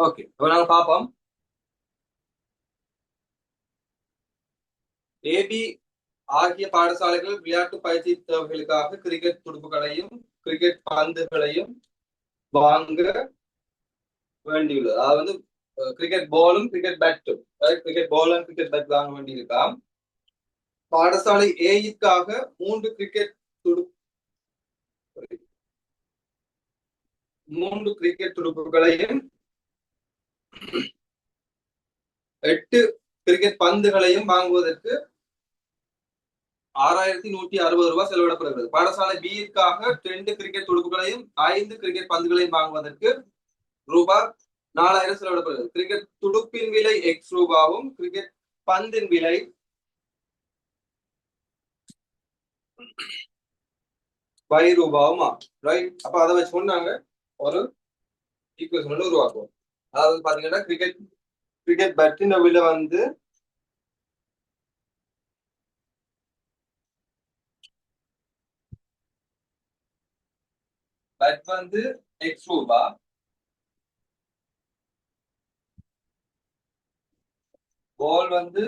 Okay, இப்ப நாங்க பார்ப்போம். ஏபி ஆகிய பாடசாலைகள் விளையாட்டு பயிற்சி தேவைகளுக்காக கிரிக்கெட் துடுப்புகளையும் கிரிக்கெட் பந்துகளையும் வாங்க வேண்டியுள்ளது. அதாவது வந்து கிரிக்கெட் பாலும் கிரிக்கெட் பேட்டும், கிரிக்கெட் பாலும் கிரிக்கெட் பேட் வாங்க வேண்டியிருக்காம். பாடசாலை ஏயிற்காக 3 கிரிக்கெட் துடு 3 கிரிக்கெட் துடுப்புகளையும் 8 கிரிக்கெட் பந்துகளையும் வாங்குவதற்கு 6160 ரூபாய் செலவிடப்படுகிறது. பாடசாலை பியிற்காக 2 கிரிக்கெட் துடுப்புகளையும் 5 கிரிக்கெட் பந்துகளையும் வாங்குவதற்கு ரூபாய் 4000 செலவிடப்படுகிறது. கிரிக்கெட் துடுப்பின் விலை எக்ஸ் ரூபாவும் கிரிக்கெட் பந்தின் விலை ரூபாவும் ரைட். அப்ப அதை வச்சு கொண்டாங்க ஒரு ஈக்குவேஷன் உருவாக்குவோம். அதாவது பாத்தீங்கன்னா கிரிக்கெட் கிரிக்கெட் பேட்டின் விலை வந்து பேட் வந்து எக்ஸ் ரூபா, பால் வந்து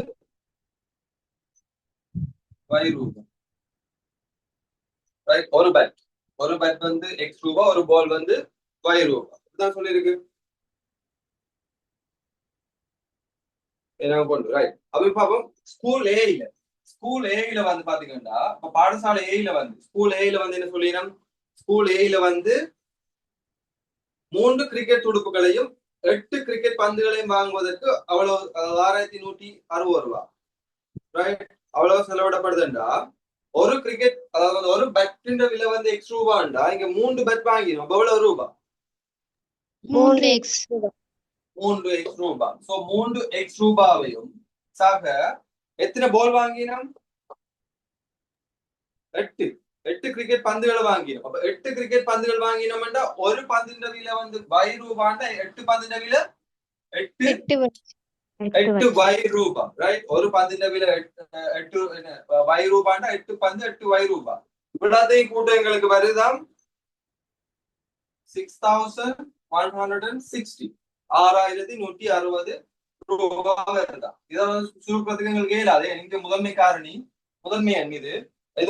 ரூபா, ரைட். ஒரு பேட் வந்து எக்ஸ் ரூபா, ஒரு பால் வந்து ரூபா. இதுதான் சொல்லியிருக்கு. என்ன கொண்டு ரைட். அப்படி பார்ப்போம். ஸ்கூல் ஏல வந்து பாத்தீங்கன்னா பாடசாலை ஏல வந்து ஸ்கூல் ஏல வந்து என்ன சொல்லிடும்? ஸ்கூல் ஏல வந்து 3 கிரிக்கெட் துடுப்புகளையும் 8 கிரிக்கெட் பந்துகளையும் வாங்குவதற்கு அவ்வளவு 6160 ரூபாய் ரைட். அவ்வளவு செலவிடப்படுதுண்டா ஒரு கிரிக்கெட், அதாவது ஒரு பேட்டின் விலை வந்து எக்ஸ் ரூபாண்டா இங்க 3 பேட் வாங்கிடும். எவ்வளவு ரூபாய்? 3x 3x ரூபாய். சோ 3x ரூபாவையும் சாக எத்தனை பால் வாங்கினோம்? 8 கிரிக்கெட் பந்துகளை வாங்கினோம். அப்ப 8 கிரிக்கெட் பந்துகள் வாங்கினோம்னா ஒரு பந்தின் விலை வந்து ரூபாண்டா 8 பந்தின் விலை 8 ரூபாய் ரைட். ஒரு பந்தின் விலை 8 ரூபாண்டா 8 பந்து 8 ரூபாய். இவ்வளத்தையும் கூட்டம் எங்களுக்கு வருதாம் 6160 6160 ரூபாய் வருதா. இதை வந்து சுருக்கிறதுக்கு எங்களுக்கு இயலாது. இங்க முதன்மை காரணி முதன்மை எண் இது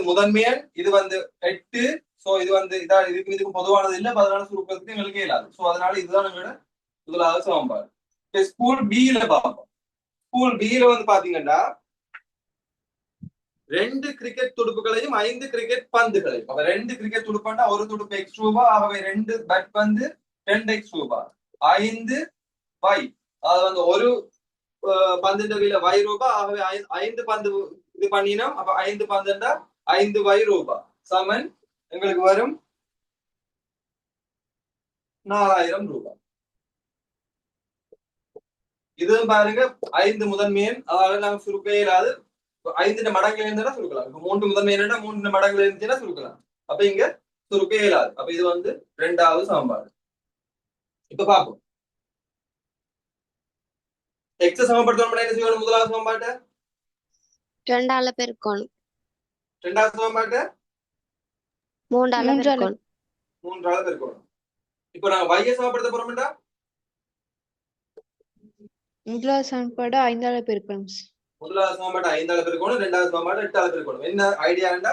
முதன்மை எண். இது வந்து 8. சோ இது வந்து இதுக்கு பொதுவானது இல்ல. அதனால சுருக்கிறதுக்கு எங்களுக்கு இயலாது. சோ அதனால இதுதான் எங்களோட முதலாவது சமன்பாடு. ஸ்கூல் பியில பார்ப்போம். ஸ்கூல் பியில வந்து பாத்தீங்கன்னா 2 கிரிக்கெட் துடுப்புகளையும் 5 கிரிக்கெட் பந்துகளையும். அப்ப 2 கிரிக்கெட் துடுப்புண்டா ஒரு துடுப்பு எக்ஸ் ரூபாய். ஆகவே 2 பேட் வந்து 2x ரூபாய். 5 அதாவது வந்து ஒரு பந்தின் விலை ரூபாய். ஆகவே 5 பந்து இது பண்ணினோம். அப்ப 5 பந்துண்டா 5 ரூபாய் சமன் எங்களுக்கு வரும் 4000 ரூபாய். இதுவும் பாருங்க 5 முதன்மை எண். அதாவது நாங்க சுருக்க இயலாது. 5 மடங்குல இருந்தா சுருக்கலாம். இப்ப 3 முதன்மை எண் 3 மடங்குல இருந்துச்சுன்னா சுருக்கலாம். அப்ப இங்க சுருக்க இயலாது. அப்ப இது வந்து 2வது சமன்பாடு. இப்ப பார்ப்போம். எக்ஸ் சமப்படுத்தணும் என்ன செய்யணும்? முதலாவது சமன்பாட்டை 2ஆல பெருக்கணும். 2வது சமன்பாட்டை 3ஆல பெருக்கணும். 3ஆல பெருக்கணும். இப்போ நாங்க y சமப்படுத்த போறோம்டா முதலாவது சமன்பாடு 5ஆல பெருக்கணும். முதலாவது சமன்பாடு 5ஆல பெருக்கணும். 2வது சமன்பாடு 8ஆல பெருக்கணும். என்ன ஐடியாண்டா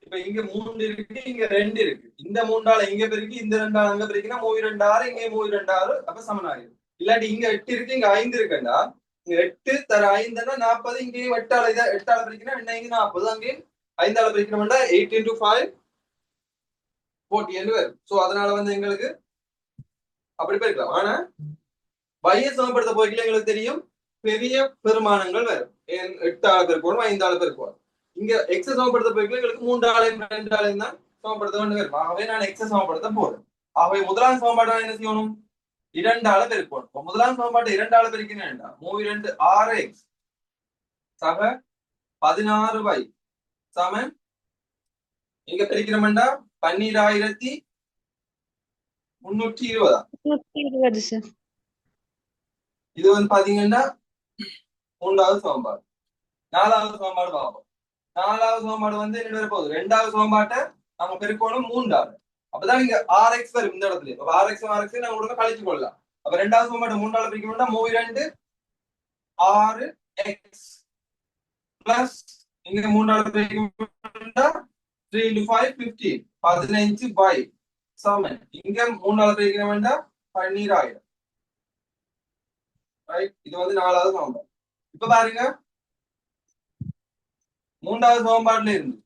இப்ப இங்க 3 இருக்கு, இங்க 2 இருக்கு. இந்த 3ஆல இங்க பெருக்கி இந்த 2ஆல அங்க பெருக்கினா 2 6 இங்க 2 6 அப்ப சமனாயிரும். இல்லாட்டி இங்க 8 இருக்கு, இங்க 5 இருக்குன்னா 8 தர 5 40. இங்கேயும் 8ஆல பெருக்கினா என்ன? இங்க 40. அங்கேயும் 5ஆல பெருக்கணும்னா 8 into 5 40 வரும். சோ அதனால வந்து எங்களுக்கு அப்படி பெருக்கலாம். ஆனா y சமப்படுத்த போய்க்கல எங்களுக்கு தெரியும் பெரிய பெருமானங்கள் வரும். 8ஆல பெருக்கணும், 5ஆல பெருக்கணும். இங்க எக்ஸ் சமப்படுத்த போய்க்கல எங்களுக்கு 3ஆலையும் 2ஆலையும் தான் சமப்படுத்த வேண்டி வரும். ஆகவே நான் எக்ஸ் சமப்படுத்த போறேன். ஆகவே முதலாம் சமன்பாடு என்ன செய்யணும்? 2ஆல பெருக்கணும். முதலாம் சமன்பாடு 2ஆல பெருக்கினேன் 2 6x சக 16y சமன் இங்க பெருக்கிறோம்டா 12320 சார். இது வந்து பாத்தீங்கன்னா 3வது சமன்பாடு. 4வது சமன்பாடு பார்ப்போம். 4வது சமன்பாடு வந்து என்ன வர போகுது? 2வது சமன்பாட்டை நம்ம பெருக்கணும் 3ஆல. அப்பதான் இங்க RX வரும் இந்த இடத்துல. அப்ப RX நாங்க உடனே கழிச்சு கொள்ளலாம். அப்ப ரெண்டாவது சமன்பாடு மூன்றால பிரிக்கணும்னா 2 6 எக்ஸ் பிளஸ் இங்க மூன்றால பிரிக்கணும்னா 3 into 5 15 15 by சமன் இங்க மூன்றால பிரிக்க வேண்டாம் 12,000 ரைட். இது வந்து நாலாவது சமன்பாடு. இப்ப பாருங்க மூன்றாவது சமன்பாடுல இருந்து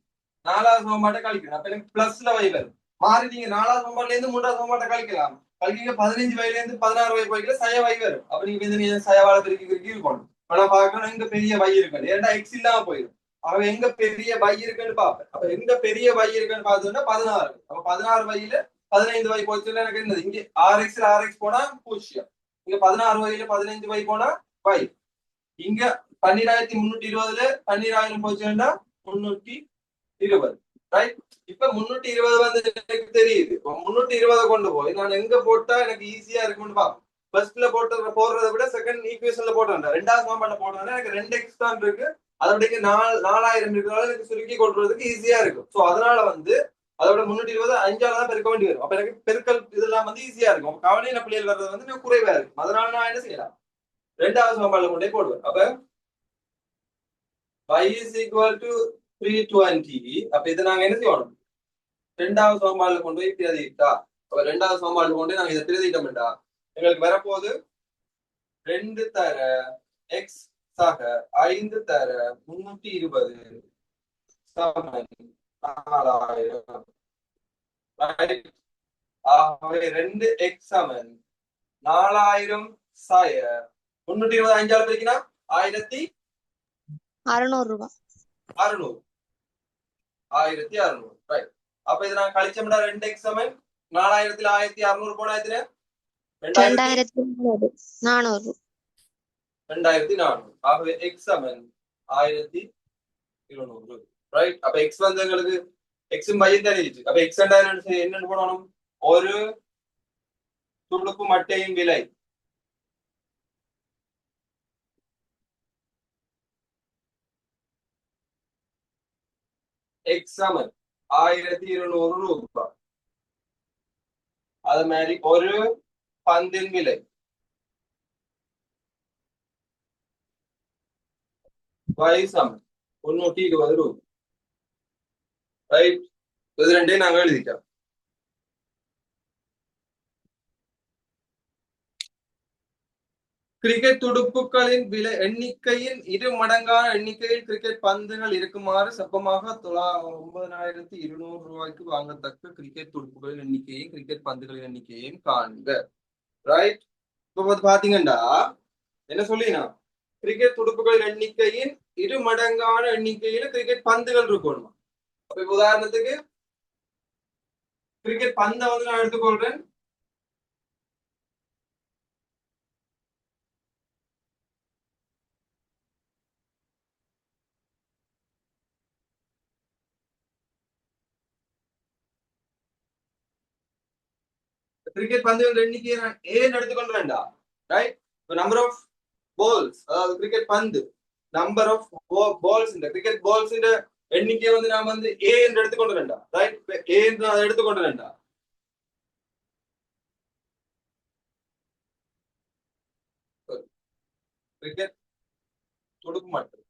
நாலாவது சமன்பாட்டை கழிக்கணும். அப்ப எனக்கு பிளஸ்ல வை வரும். மாறி நீங்க நாலாவது சமன்பாடுல இருந்து மூன்றாவது சமன்பாட்டை கழிக்கலாம். கழிக்க 15 வயல இருந்து 16 வய போய்க்கல சய வை வரும். அப்ப நீங்க சயவாள பெருக்கி இருக்கணும். இப்ப நான் பார்க்கணும் எங்க பெரிய வை இருக்கு, ஏன்னா எக்ஸ் இல்லாம போயிடும். அவ எங்க பெரிய வை இருக்குன்னு பாப்பேன். அப்ப எங்க பெரிய வை இருக்குன்னு பார்த்தோம்னா 16. அப்ப 16 வையில 15 வை போச்சுன்னா எனக்கு என்னது இங்க RX RX போனா 0. இங்க 16 வையில 15 வை போனா வை. இங்க 12,320ல 12,000 போச்சுன்னா 320. ரைட். இப்ப 320 வந்து எனக்கு தெரியுது. 320 கொண்டு போய் நான் எங்க போட்டா எனக்கு ஈஸியா இருக்கும்னு பாப்போம். ஃபர்ஸ்ட்ல போடுறதை விட செகண்ட் ஈக்குவேஷன்ல போட்டேன். ரெண்டாவது சமன்பாடுல போட்டோம்னா எனக்கு 2x தான் இருக்கு. அதோட 4000 இருக்கிறதால எனக்கு சுருக்கி கொள்றதுக்கு ஈஸியா இருக்கும். சோ அதனால வந்து அதோட 320 5ஆல தான் பெருக்க வேண்டி வரும். அப்ப எனக்கு பெருக்கல் இதெல்லாம் வந்து ஈஸியா இருக்கும். கவலையின பிள்ளைகள் வர்றது வந்து எனக்கு குறைவா இருக்கும். அதனால நான் என்ன செய்யலாம், ரெண்டாவது சமன்பாடுல கொண்டே போடுவேன். அப்ப y is equal to 320. அப்ப இதை நாங்க என்ன செய்யணும், ரெண்டாவது சமன்பாடுல கொண்டு போய் பிரதிட்டா. அப்ப ரெண்டாவது சமன்பாடுல கொண்டு நாங்க இதை பிரதிட்டோம்டா எங்களுக்கு வரப்போகுது 2 தர x சக 5 தர 320 சமன் 4000. ஆகவே 2x சமன் 4000 சாய 320 5ஆல பெருக்கினா 600 ரூபாய். 1600. 1600. ரைட். அப்ப இத நான் கழிச்சோம்னா 2x சமன் 4000ல 1600 போனா எத்தனை? 2400. 2400. ஆகவே x சமன் 1200. ரைட். அப்ப x வந்து உங்களுக்கு x உம் y தெரியுது. அப்ப x என்னன்னு போடணும், ஒரு துடுப்பு மட்டையின் விலை x சமன் 1200 ரூபாய். அது மாதிரி ஒரு பந்தின் விலை y சமன் 320 ரூபாய். ரைட். இது ரெண்டையும் நாங்க எழுதிட்டோம். கிரிக்கெட் துடுப்புகளின் விலை எண்ணிக்கையின் 2 மடங்கான எண்ணிக்கையில் கிரிக்கெட் பந்துகள் இருக்குமாறு செப்பமாக 9,200 ரூபாய்க்கு வாங்கத்தக்க கிரிக்கெட் துடுப்புகளின் எண்ணிக்கையும் கிரிக்கெட் பந்துகளின் எண்ணிக்கையும் காண்க. ரைட். இப்ப பாத்தீங்கன்னா என்ன சொல்லினா, கிரிக்கெட் துடுப்புகளின் எண்ணிக்கையின் 2 மடங்கான எண்ணிக்கையில கிரிக்கெட் பந்துகள் இருக்கணும். அப்ப உதாரணத்துக்கு கிரிக்கெட் பந்தை வந்து நான் எடுத்துக்கொள்றேன். கிரிக்கெட் பந்துகள் எண்ணிக்கையை நான் ஏன் எடுத்துக்கொள்றேன்டா. ரைட். நம்பர் ஆஃப் பால்ஸ், அதாவது கிரிக்கெட் பந்து நம்பர் ஆஃப் பால்ஸ், இந்த கிரிக்கெட் பால்ஸ் எண்ணிக்கை வந்து நான் வந்து ஏ என்று எடுத்துக்கொள்றேன்டா. ரைட். ஏ என்று நான் எடுத்துக்கொள்றேன்டா. கிரிக்கெட் துடுப்பு மட்டும்.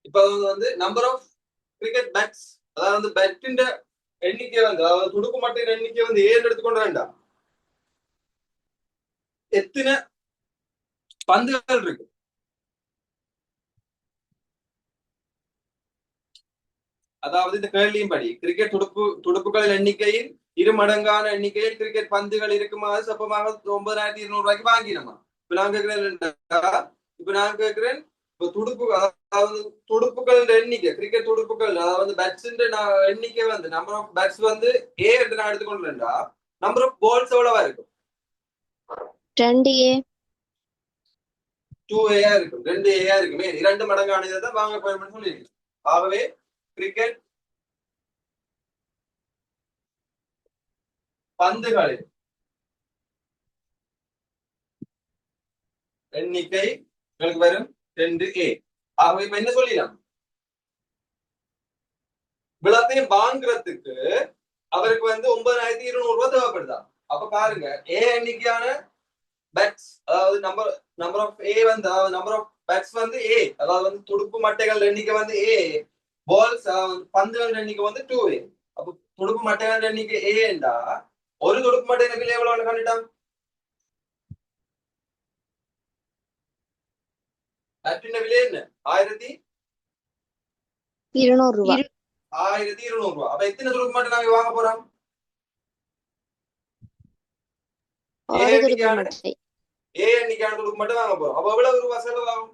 இப்ப வந்து நம்பர் ஆஃப் கிரிக்கெட் பேட்ஸ், அதாவது பேட்டின் எண்ணிக்கை வந்து, அதாவது துடுப்பு மட்டின் எண்ணிக்கை வந்து ஏன் எடுத்துக்கொண்டு வேண்டாம், எத்தனை பந்துகள் இருக்கு. அதாவது இந்த கேள்வியும் படி கிரிக்கெட் துடுப்புகளின் எண்ணிக்கையில் 2 மடங்கான எண்ணிக்கையில் கிரிக்கெட் பந்துகள் இருக்குமாறு சப்பமாக 9,200 ரூபாய்க்கு வாங்கினோமா. இப்ப நான் கேட்கிறேன் இப்ப துடுப்பு, அதாவது துடுப்புகள் எண்ணிக்கை கிரிக்கெட் துடுப்புகள், அதாவது பேட்ஸ் எண்ணிக்கை வந்து நம்பர் ஆஃப் பேட்ஸ் வந்து ஏ என்று நான் எடுத்துக்கொண்டேன்டா. நம்பர் ஆஃப் பால்ஸ் எவ்வளவா இருக்கும்? 2A. 2A இருக்கும். 2A இருக்குமே. 2 மடங்கானதை தான் வாங்க போய் சொல்லியிருக்கு. ஆகவே கிரிக்கெட் பந்துகளின் எண்ணிக்கை உங்களுக்கு வரும் 2A. ஆகவே இப்ப என்ன சொல்லிடலாம், இவ்வளத்தையும் வாங்குறதுக்கு அவருக்கு வந்து 9200 ரூபாய் தேவைப்படுதா? அப்ப பாருங்க, ஏ எண்ணிக்கையான பேட்ஸ், அதாவது நம்பர் நம்பர் ஆஃப் ஏ வந்து, அதாவது நம்பர் ஆஃப் பேட்ஸ் வந்து ஏ, அதாவது வந்து துடுப்பு மட்டைகள் எண்ணிக்கை வந்து ஏ, பால்ஸ் பந்துகள் எண்ணிக்கை வந்து 2A. அப்ப துடுப்பு மட்டைகள் எண்ணிக்கை ஏண்டா ஒரு துடுப்பு மட்டை விலை எவ்வளவு கண்டுட்டான்? பேட்டின் விலை என்ன? 200 ரூபா. 1200 ரூபாய். அப்ப எத்தனை துடுப்பு மட்டை நாங்க வாங்க போறோம்? ஏ ஒரு துடுப்பு எண்ணிக்கையான மட்டை. ஏ எண்ணிக்கையான துடுப்பு மட்டை வாங்க போறோம். அப்ப எவ்வளவு ரூபாய் செலவாகும்?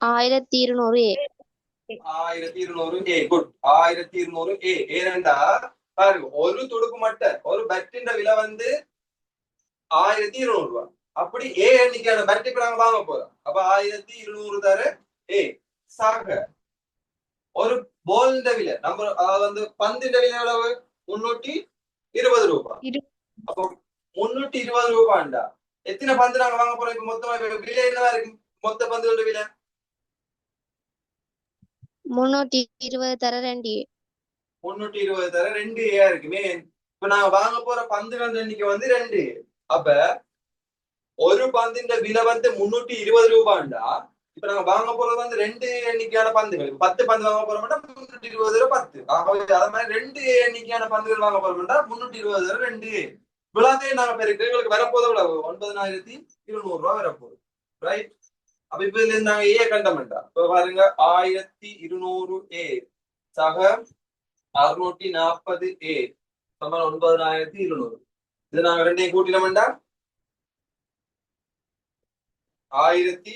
1200 ஏ. 1200 ஏ. குட். 1200 ஏ. ஏனென்றா பாருங்க, ஒரு துடுப்பு மட்டை ஒரு பேட்டின் விலை வந்து 1200 ரூபாய். அப்படி ஏ எண்ணிக்கையான பேட் இப்ப நாங்க வாங்க போறோம். அப்ப 1200 தர ஏ சாக ஒரு பால் விலை நம்ம, அதாவது வந்து பந்தின் விலை எவ்வளவு? 320 ரூபாய். அப்போ 320 ரூபாய்டா எத்தனை பந்து நாங்க வாங்க போறோம்? இப்ப மொத்தமா விலை என்னவா இருக்கு? மொத்த பந்துகளோட விலை 320 தர 2 ஏ. 320 தர 2 ஏ இருக்குமே. இப்ப நாங்க வாங்க போற பந்துகள் எண்ணிக்கை வந்து 2. அப்ப ஒரு பந்தின் விலை வந்து 320 ரூபாய்டா இப்ப நாங்க வாங்க போறது வந்து 2 எண்ணிக்கையான பந்துகள். 10 பந்து வாங்க போறோம்னா 320 ரூபாய் 10. ஆகவே அதே மாதிரி 2 எண்ணிக்கையான பந்துகள் வாங்க போறோம்னா 320 ரூபாய் 2. இவ்வளவுதையும் நாங்க பெருக்கு எங்களுக்கு வரப்போது எவ்வளவு? 9200 ரூபாய் வரப்போகுது. ரைட். அப்ப இப்ப இதுல இருந்து நாங்க ஏ கண்டமெண்டா இப்ப பாருங்க, 1200 ஏ சக 640 ஏ சமம் 9200. இது நாங்க ரெண்டையும் கூட்டினோம்டா 1000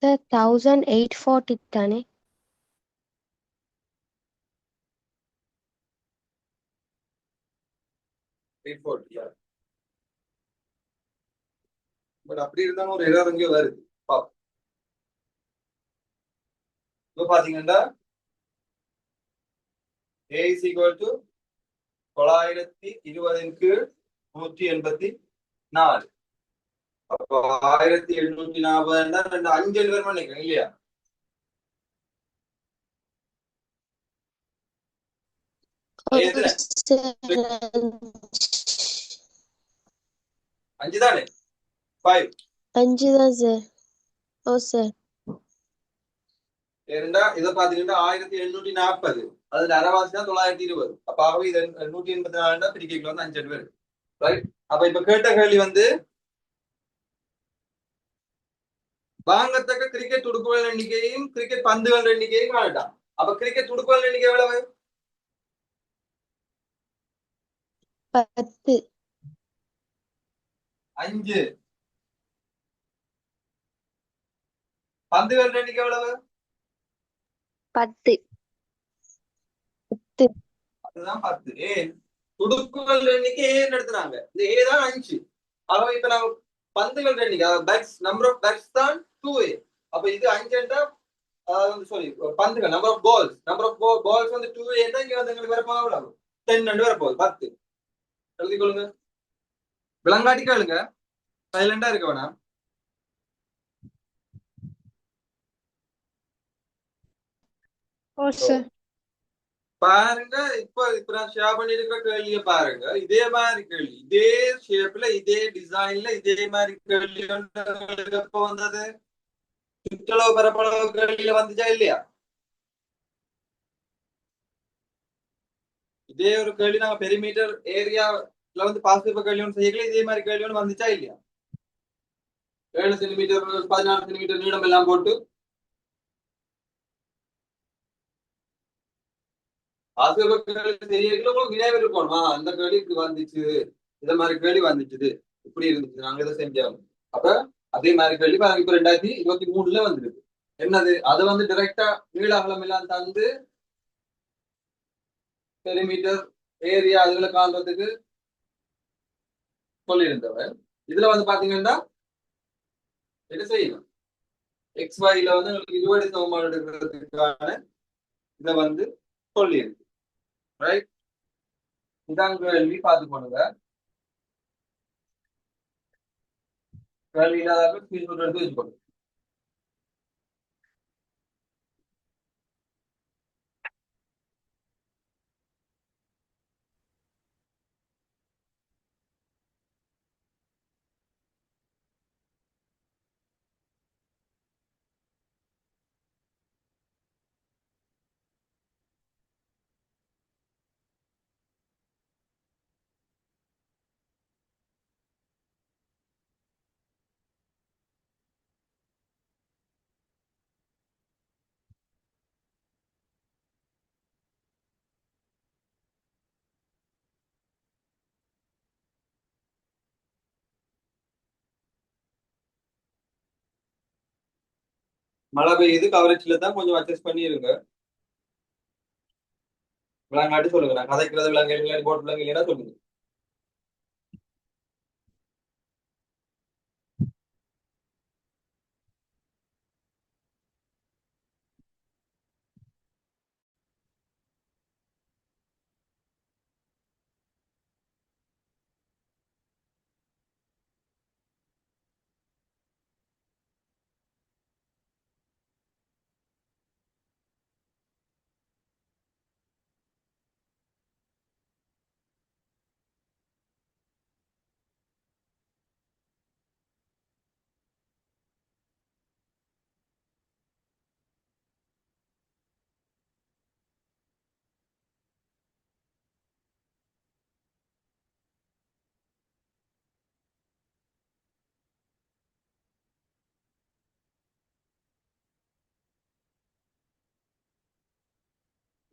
1840 தானே? பட் அப்படி இருந்தாலும் ஒரு எரர் எங்கேயோ வருது. இப்ப பாத்தீங்கன்னா A is equal to 920 184. அப்போ 1840 ரெண்டு 5 பேர் நினைக்கிறேன் இல்லையா? எதுல 5 தானே? 5 5 தான் சார். ஓ சார். ஏன்னா இதை பாத்தீங்கன்னா 1840 அதுல அரைவாசி தான் 920. அப்ப ஆகவே இது 184 பிரிக்கைக்குள்ள வந்து 5 பேர். ரைட். அப்ப இப்ப கேட்ட கேள்வி வந்து வாங்கத்தக்க கிரிக்கெட் துடுப்புகள் எண்ணிக்கையும் கிரிக்கெட் பந்துகள் எண்ணிக்கையும் காணட்டான். அப்ப கிரிக்கெட் துடுப்புகள் எண்ணிக்கை எவ்வளவு? 10. 5. பந்துகள் எண்ணிக்கை எவ்வளவு? 10. அதுதான் 10. ஏன் துடுப்புகள் எண்ணிக்கை ஏன் எடுத்துறாங்க? இந்த ஏ தான் 5. ஆகவே இப்ப நாங்க பந்துகள் எண்ணிக்கை பேட்ஸ் நம்பர் ஆஃப் பேட்ஸ் தான் 2A. அப்ப இது 5 சாரி பந்துகள் நம்பர் ஆஃப் பால்ஸ் வந்து 2A தான். இங்க வந்து எங்களுக்கு வரப்போ எவ்வளவு? 10 வரப்போகுது. 10 எழுதி கொள்ளுங்க. விளங்காட்டி கேளுங்க, சைலண்டா இருக்க வேணாம். ஓ சார். பாருங்க, இப்ப நான் ஷேர் பண்ணிருக்கிற கேள்வியை பாருங்க. இதே மாதிரி கேள்வி, இதே ஷேப்ல, இதே டிசைன்ல, இதே மாதிரி கேள்வி எப்ப வந்தது? சுற்றளவு பரப்பளவு கேள்வியில வந்துச்சா இல்லையா? இதே ஒரு கேள்வி நாங்க பெரிமீட்டர் ஏரியால வந்து பாசிட்டிவ் கேள்வி ஒன்று செய்யல, இதே மாதிரி கேள்வி ஒன்று வந்துச்சா இல்லையா? 7 சென்டிமீட்டர் 14 சென்டிமீட்டர் நீளம் எல்லாம் போட்டு நினைவு இருக்கணுமா? அந்த கேள்வி இப்படி வந்துச்சு, இந்த மாதிரி கேள்வி வந்துச்சு, இப்படி இருந்துச்சு, நாங்க இதை செஞ்சோம். அப்ப அதே மாதிரி கேள்வி இப்ப 2023 வந்துருக்கு. என்னது? அது வந்து டைரக்டா நீள அகலம் எல்லாம் தந்து பெரிமீட்டர் ஏரியா அதுல காண்றதுக்கு சொல்லியிருந்தவன். இதுல வந்து பாத்தீங்கன்னா என்ன செய்யணும், எக்ஸ் வாயில வந்து உங்களுக்கு இருபடி சமன்பாடு எடுக்கிறதுக்கான இதை வந்து சொல்லியிருக்கு. ரைட், இதான் கேள்வி. பார்த்து போனுங்க. கேள்வி இல்லாத ஸ்கிரீன்ஷாட் எடுத்து வச்சுக்கோங்க. மழை பெய்யுது, கவரேஜ்ல தான் கொஞ்சம் அட்ஜஸ்ட் பண்ணிருங்க. விளங்காட்டி சொல்லுங்க. நான் கதைக்கிறது விளங்க போட்டு விளங்க இல்லைன்னா சொல்லுங்க.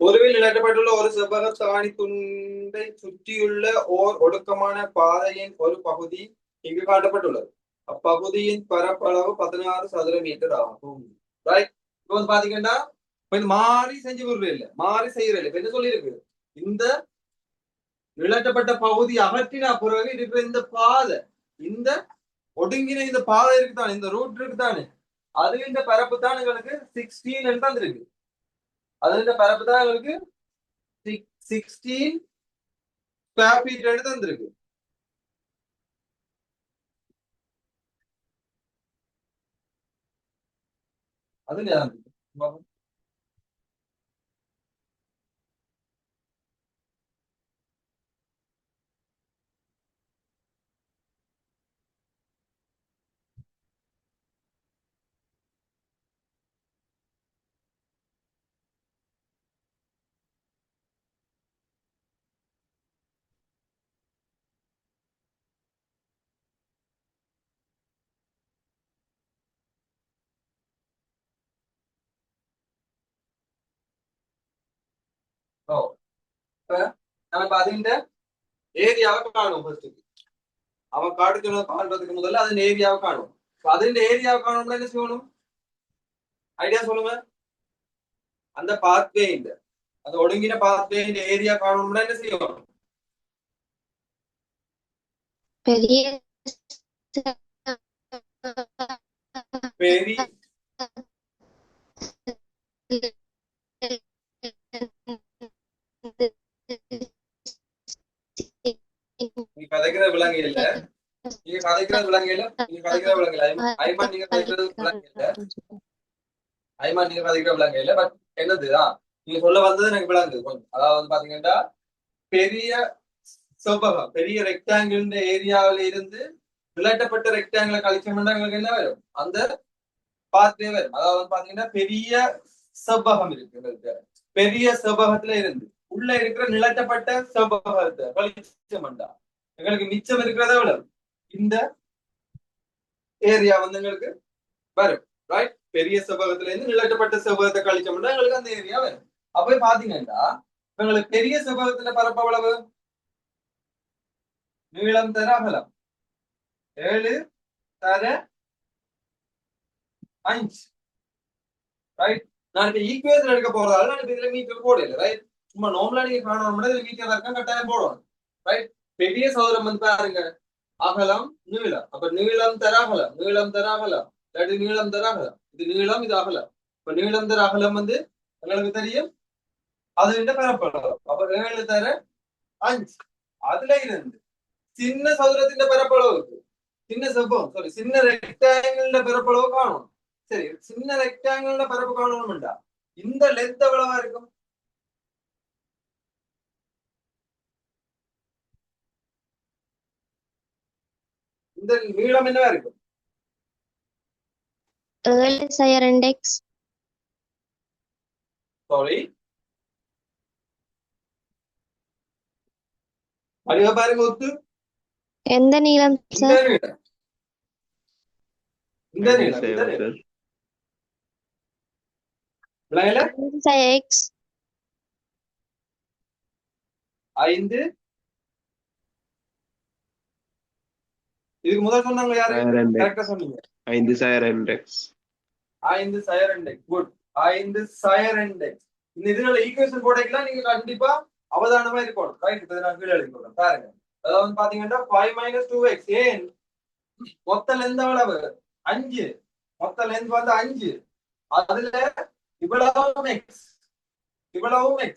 பொருவில் நிலட்டப்பட்டுள்ள ஒரு செவ்வக சாணி துண்டை சுற்றியுள்ள ஓர் ஒடுக்கமான பாதையின் ஒரு பகுதி இங்கு காட்டப்பட்டுள்ளது. அப்பகுதியின் பரப்பளவு 16 சதுர மீட்டர் ஆகும். ரைட், இப்போ வந்து பாத்தீங்கன்னா மாறி செஞ்சு விடுறது இல்ல, மாறி செய்யறது இல்லை. என்ன சொல்லியிருக்கு, இந்த நிலட்டப்பட்ட பகுதி அகற்றின பிறகு இருக்கிற இந்த பாதை, இந்த ஒடுங்கின இந்த பாதை இருக்குதானே, இந்த ரூட் இருக்குதானே, அது இந்த பரப்பு தான் எங்களுக்கு 16 தான் இருக்கு. அது இந்த பரப்பு தான் எங்களுக்கு 16 ஸ்கொயர் ஃபீட் எடுத்து வந்திருக்கு. அது ஓ, இப்ப நம்ம അതിന്റെ ஏரியாவை காணும். ஃபர்ஸ்ட் அவன் காட்டுக்கு காண்றதுக்கு முதல்ல அதன் ஏரியாவை காணும். അതിന്റെ ஏரியாவை காணும்னா என்ன செய்யணும், ஐடியா சொல்லுங்க. அந்த பாத்வே இந்த அந்த ஒடுங்கின பாத்வே ஏரியா காணும்னா என்ன செய்யணும், பெரிய பெரிய நீ கதைக்கிற விலங்கு இல்ல, நீங்க கதைக்கிற விலங்கு இல்ல, நீங்க கதைக்கிற விலங்கு இல்ல. ஐமான் நீங்க கதைக்கிறது விலங்கு இல்ல, ஐமான் நீங்க கதைக்கிற விலங்கு இல்ல. பட் என்னதுதான் நீங்க சொல்ல வந்தது எனக்கு விளங்குது கொஞ்சம். அதாவது வந்து பாத்தீங்கன்னா பெரிய செவ்வகம், பெரிய ரெக்டாங்கிள் ஏரியாவில இருந்து விளட்டப்பட்ட ரெக்டாங்கிள கழிச்சோம்னா எங்களுக்கு என்ன வரும், அந்த பாத்வே வரும். அதாவது பாத்தீங்கன்னா பெரிய செவ்வகம் இருக்கு, பெரிய செவ்வகத்துல இருந்து உள்ள இருக்கிற நிலட்டப்பட்ட செவ்வகத்தை கழிச்சோம்னா எங்களுக்கு மிச்சம் இருக்கிறத விட இந்த ஏரியா வந்து எங்களுக்கு வரும். ரைட், பெரிய செவ்வகத்துல இருந்து நிலட்டப்பட்ட செவ்வகத்தை கழிச்சோம்னா எங்களுக்கு அந்த ஏரியா வரும். அப்ப பாத்தீங்கன்னா எங்களுக்கு பெரிய செவ்வகத்துல பரப்பளவு நீளம் தர அகலம் 7 தர 5. ரைட், நான் இப்ப ஈக்குவேஷன் எடுக்க போறதால நான் இப்ப இதுல மீட்டர் போடல. ரைட், சும்மா நார்மலா நீங்க காணணும்னா இதுல மீட்டர் இருக்க கட்டாயம் போடணும். ரைட், பெரிய சதுரம் வந்து பாருங்க அகலம் நீளம். அப்ப நீளம் தர அகலம், நீளம் தர அகலம், இல்லாட்டி நீளம் தர அகலம். இது நீளம், இது அகலம். இப்ப நீளம் தர அகலம் வந்து உங்களுக்கு தெரியும், அது பரப்பளவு. அப்ப 7 தர 5. அதுல இருந்து சின்ன சதுரத்தின் பரப்பளவுக்கு சின்ன செவ்வம் சின்ன ரெக்டாங்கிள் பரப்பளவு காணும். சரி, சின்ன ரெக்டாங்கிள் பரப்பு காணணும்டா இந்த லென்த் எவ்வளவா இருக்கும்? இந்த நீளம் என்னவா இருக்கும்? 7 சய 2x. சாரி, அடிவா பாருங்க ஒத்து. எந்த நீளம் இந்த சார்? நீளம், இந்த நீளம், இந்த நீளம். விளங்கல? 5 சய x. 5. இதுக்கு முதல் சொன்னாங்க யாரு? கரெக்டா சொன்னீங்க. 5 சய 2x. 5 சய 2x. குட். 5 சய 2x. இந்த இதுல ஈக்குவேஷன் போடலாம், நீங்க கண்டிப்பா அவதானமா இருக்கணும். ரைட், இப்ப நான் கீழே எழுதி போறேன் பாருங்க. அதாவது பாத்தீங்கன்னா 5 - 2x. ஏன்? மொத்த லென்த் எவ்வளவு? 5. மொத்த லென்த் வந்து 5. அதுல இவ்வளவும் x, இவ்வளவும் x.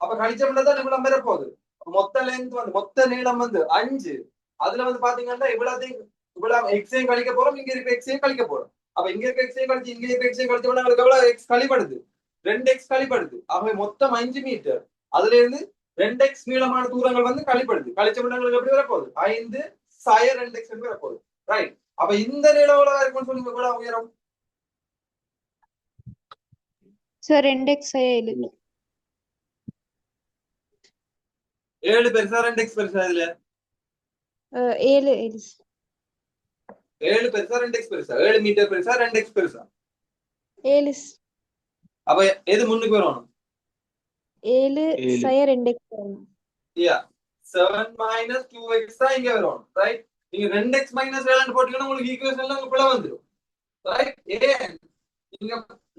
அப்ப கழிச்சோம்னா தான் இவ்வளவு வர போகுது. மொத்த லென்த் வந்து மொத்த நீளம் வந்து 5. அதுல வந்து பாத்தீங்கன்னா இவ்வளவு எக்ஸையும் கழிக்க போறோம், இங்க இருக்க எக்ஸையும் கழிக்க போறோம். அப்ப இங்க இருக்க எக்ஸையும் கழிச்சு இங்க இருக்க எக்ஸையும் கழிச்சோம்னா உங்களுக்கு எவ்வளவு எக்ஸ் கழிப்படுது? 2x கழிப்படுது. ஆகவே மொத்தம் 5 மீட்டர். அதுல இருந்து 2x நீளமான தூரங்கள் வந்து கழிப்படுது. கழிச்சோம்னா உங்களுக்கு எப்படி வரப்போகுது? 5 சய 2x வரப்போகுது. ரைட். அப்ப இந்த நீளம் எவ்வளவு இருக்கும்னு சொல்லி எவ்வளவு உயரம்? சார் 2x சய 7. 7 பெருசா 2x பெருசா? இதுல 7 7 பெருசா 2x பெருசா? 7 மீட்டர் பெருசா 2x பெருசா? 7. அப்ப எது முன்னுக்கு வரணும்? 7 சய 2x வரணும். யா, 7 - 2x தான் இங்க வரும். ரைட். நீங்க 2x - 7 போட்டீங்கன்னா உங்களுக்கு ஈக்குவேஷன்ல உங்களுக்குள்ள வந்துரும். ரைட். ஏன் நீங்க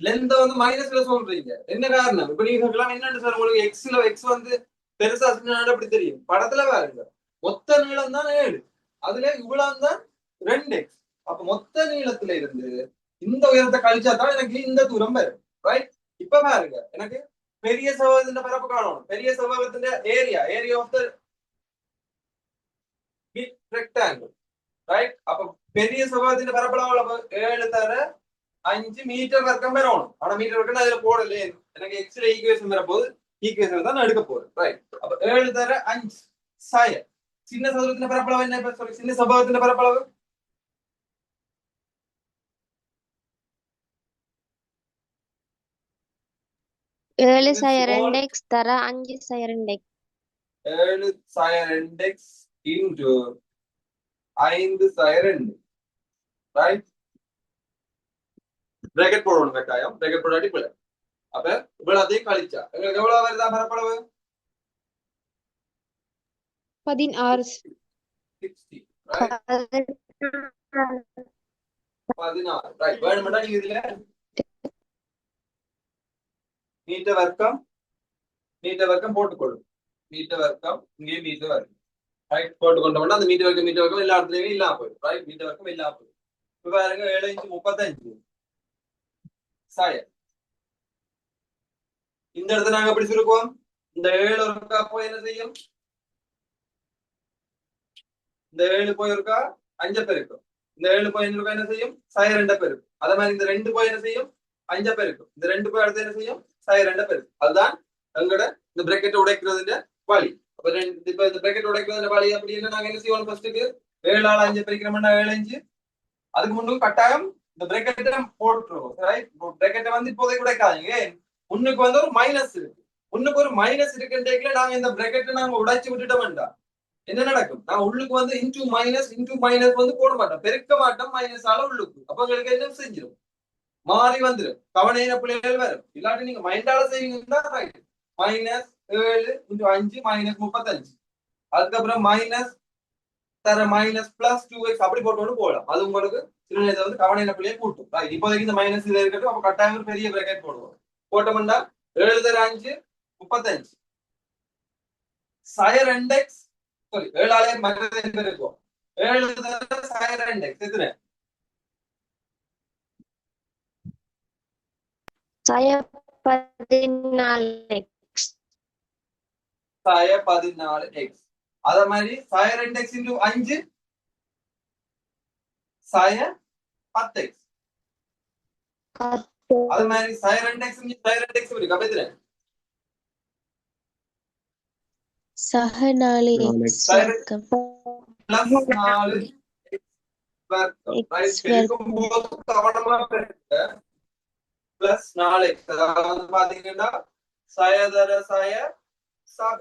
லென்த் வந்து மைனஸ்ல சொல்றீங்க? என்ன காரணம்? இப்ப நீங்க சொல்லலாம், என்னன்னு சார் உங்களுக்கு எக்ஸ்ல எக்ஸ் வந்து பெருசா சின்னதா அப்படி தெரியும். படத்துல பாருங்க, மொத்த நீளம் தான் 7, அதுல இவ்வளவு தான் 2x. அப்ப மொத்த நீளத்துல இருந்து இந்த உயரத்தை கழிச்சா தான் எனக்கு இந்த தூரம் வரும். ரைட். இப்ப பாருங்க, எனக்கு பெரிய செவ்வகத்தின் பரப்பு காணணும். பெரிய செவ்வகத்தின் area of the big rectangle. Right. அப்ப பெரிய செவ்வகத்தின் பரப்பளவு 7 தர 5 மீட்டர் வர்க்கம் வரணும். ஆனா மீட்டர் வர்க்கம் அதுல போடல, எனக்கு எக்ஸ்ல ஈக்குவேஷன் வரப்போது, ஈக்குவேஷன் தான் நான் எடுக்க போறேன். ரைட். அப்ப 7 தர 5 சய சின்ன சதுரத்தின் பரப்பளவு என்ன? இப்ப சொல்லி சின்ன செவ்வகத்தின் பரப்பளவு 7 சய 2x தர 5 சய 2x. 7 சய 2x இன்டு 5 சய 2. ரைட். பிராக்கெட் போடணும் கட்டாயம். பிராக்கெட் போடாட்டி பிள்ளை. அப்ப இவ்வளத்தையும் கழிச்சா எங்களுக்கு எவ்வளவு வருதா பரப்பளவு? 16. 60. ரைட். 16. ரைட். வேணும்னா நீங்க இதுல மீட்டர் வர்க்கம் போட்டுக்கொள்ளும். மீட்டர் வர்க்கம் இங்கே மீட்டர் வர்க்கம். ரைட். போட்டுக்கொண்டோம்னா அந்த மீட்டர் வர்க்கம் எல்லா இடத்துலயுமே இல்லாம போயிடும். ரைட். மீட்டர் வர்க்கம் இல்லாம போயிடும். இப்ப பாருங்க 7 × 35 சாய. இந்த இடத்துல நாங்க எப்படி சுருக்குவோம்? இந்த 7 ஒருக்கா போய் என்ன செய்யும்? இந்த 7 போய் ஒருக்கா 5 பெருக்கும். இந்த 7 போய் என்ன செய்யும்? சய 2 பெருக்கும். அதே மாதிரி இந்த 2 போய் என்ன செய்யும்? 5 பெருக்கும். இந்த 2 போய் அடுத்து என்ன செய்யும்? சய 2 பெருக்கும். அதுதான் எங்களோட இந்த பிரேக்கெட் உடைக்கிறதுன்ற வழி. அப்ப இப்ப இந்த பிரேக்கெட் உடைக்கிறதுன்ற வழி அப்படின்னு நாங்க என்ன செய்வோம்? ஃபர்ஸ்ட்டுக்கு 7 ஆல் 5 பெருக்கிறோம்னா 7 5. அதுக்கு முன்னுக்கு கட்டாயம் இந்த பிரேக்கெட்டை போட்டுருவோம். ரைட். பிரேக்கெட்டை வந்து இப்போதைக்கு உடைக்காதீங்க. முன்னுக்கு வந்து ஒரு மைனஸ் இருக்கு. முன்னுக்கு ஒரு மைனஸ் இருக்குன்றதுல நாங்க இந்த பிரேக்கெட்டை நாங்க உடைச்சு விட்டுட்ட வேண்டாம். என்ன நடக்கும்? நான் உள்ளுக்கு வந்து இன்டூ மைனஸ் வந்து போட மாட்டோம், பெருக்க மாட்டோம் மைனஸ் ஆல உள்ளுக்கு. அப்ப உங்களுக்கு என்ன செஞ்சிடும்? மாறி வந்துடும். கவனையின பிள்ளைகள் வரும். இல்லாட்டி நீங்க மைண்டால செய்வீங்கன்னா -7 × 5 -35. அதுக்கப்புறம் மைனஸ் தர -+2x அப்படி போட்டு போகலாம். அது உங்களுக்கு சின்ன வந்து கவனையின பிள்ளையை கூட்டும். இப்போதைக்கு இந்த மைனஸ் இதை இருக்கட்டும். அப்ப கட்டாயம் ஒரு பெரிய பிரேக்கெட் போடுவோம். போட்டோம்னா 7 தர 5 35 சய 2x. சாரி, 7 ஆலே மற்றது இருக்கும். 7 தர sin 2x எத்தனை saya 14x sin 14x அதே மாதிரி sin 2x into 5 sin 10x அதே மாதிரி sin 2x into sin 2x இருக்கு அப்ப எத்தனை sah 4x sin வர்க்கம் plus 4x வர்க்கம் ரைட் பெருக்கும் போது கவனமா பெருக்க plus 4x அதாவது பாத்தீங்கன்னா சயதர சய சக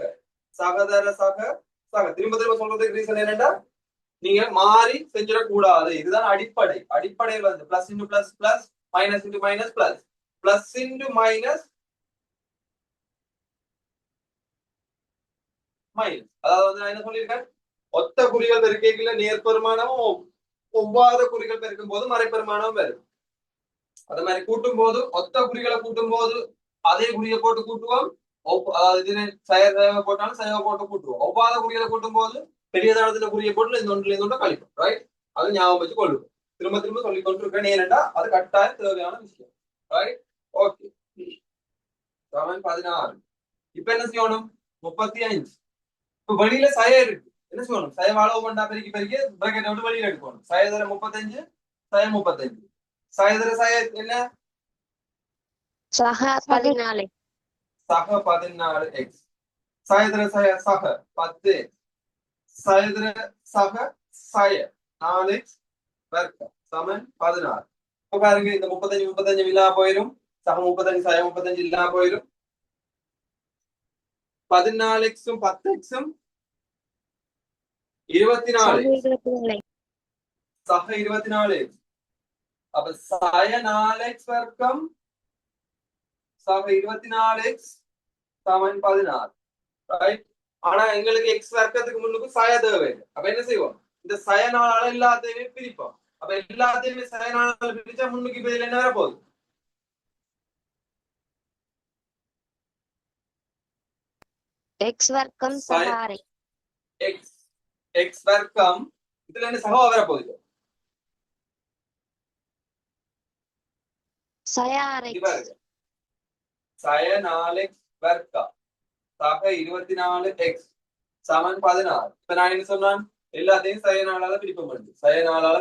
சகதர சக சக திரும்ப திரும்ப சொல்றதுக்கு ரீசன் என்னன்னா நீங்க மாறி செஞ்சிடக்கூடாது இதுதான் அடிப்படை அடிப்படையில் வந்து plus into plus plus minus into minus plus plus into minus minus அதாவது வந்து நான் என்ன சொல்லியிருக்கேன் ஒத்த குறிகள் பெருக்கைக்குள்ள நேர்பெருமானமும் ஒவ்வாத குறிகள் பெருக்கும் போது மறைப்பெருமானமும் வரும் அதே மாதிரி கூட்டும் போது ஒத்த குறிகளை கூட்டும் போது அதே குறியை போட்டு கூட்டுவோம் போட்டாலும் சைவ போட்டு கூட்டுவோம் ஒவ்வாத குறிகளை கூட்டும் போது பெரிய தளத்துல குறியை போட்டு இந்த ஒன்றுல இருந்து கழிப்போம் ரைட் அது ஞாபகம் வச்சு கொள்ளுவோம் திரும்ப திரும்ப சொல்லி கொண்டிருக்கேன் ஏனென்றா அது கட்டாயம் தேவையான விஷயம் ரைட் ஓகே 16 இப்ப என்ன செய்யணும் 35 இப்ப வெளியில சய இருக்கு என்ன செய்யணும் சய அளவு பண்ணா பெருக்கி பெருக்கி பிராக்கெட் விட்டு வெளியில எடுக்கணும் சயதர 35 சய 35 சயதர சய என்ன sah 14 சக 14x சயதர சய சக 10x சயதர சக சய 4x வர்க்கம் சமன் 16 இப்ப பாருங்க இந்த 35 இல்லாம போயிடும் சக 35 சய 35 இல்லாம போயிடும் 14x 10x 24 சக 24x அப்ப சய 4x வர்க்கம் சக 24x சமன் 16 ரைட் ஆனா எங்களுக்கு x வர்க்கத்துக்கு முன்னுக்கு சய தேவை அப்ப என்ன செய்வோம் இந்த சய நாளால எல்லாத்தையுமே பிரிப்போம் அப்ப எல்லாத்தையுமே சய நாளால பிரிச்சா முன்னுக்கு இப்ப இதுல என்ன வர போகுது x வர்க்கம் sah 6x x x வர்க்கம் இதுல என்ன சகா வர போகுது saya 6x சய 4x வர்க்கம் சக 24x சமன் 16 இப்ப நான் என்ன சொன்னான் எல்லாத்தையும் சய நாளால பிரிப்போம் சய நாளால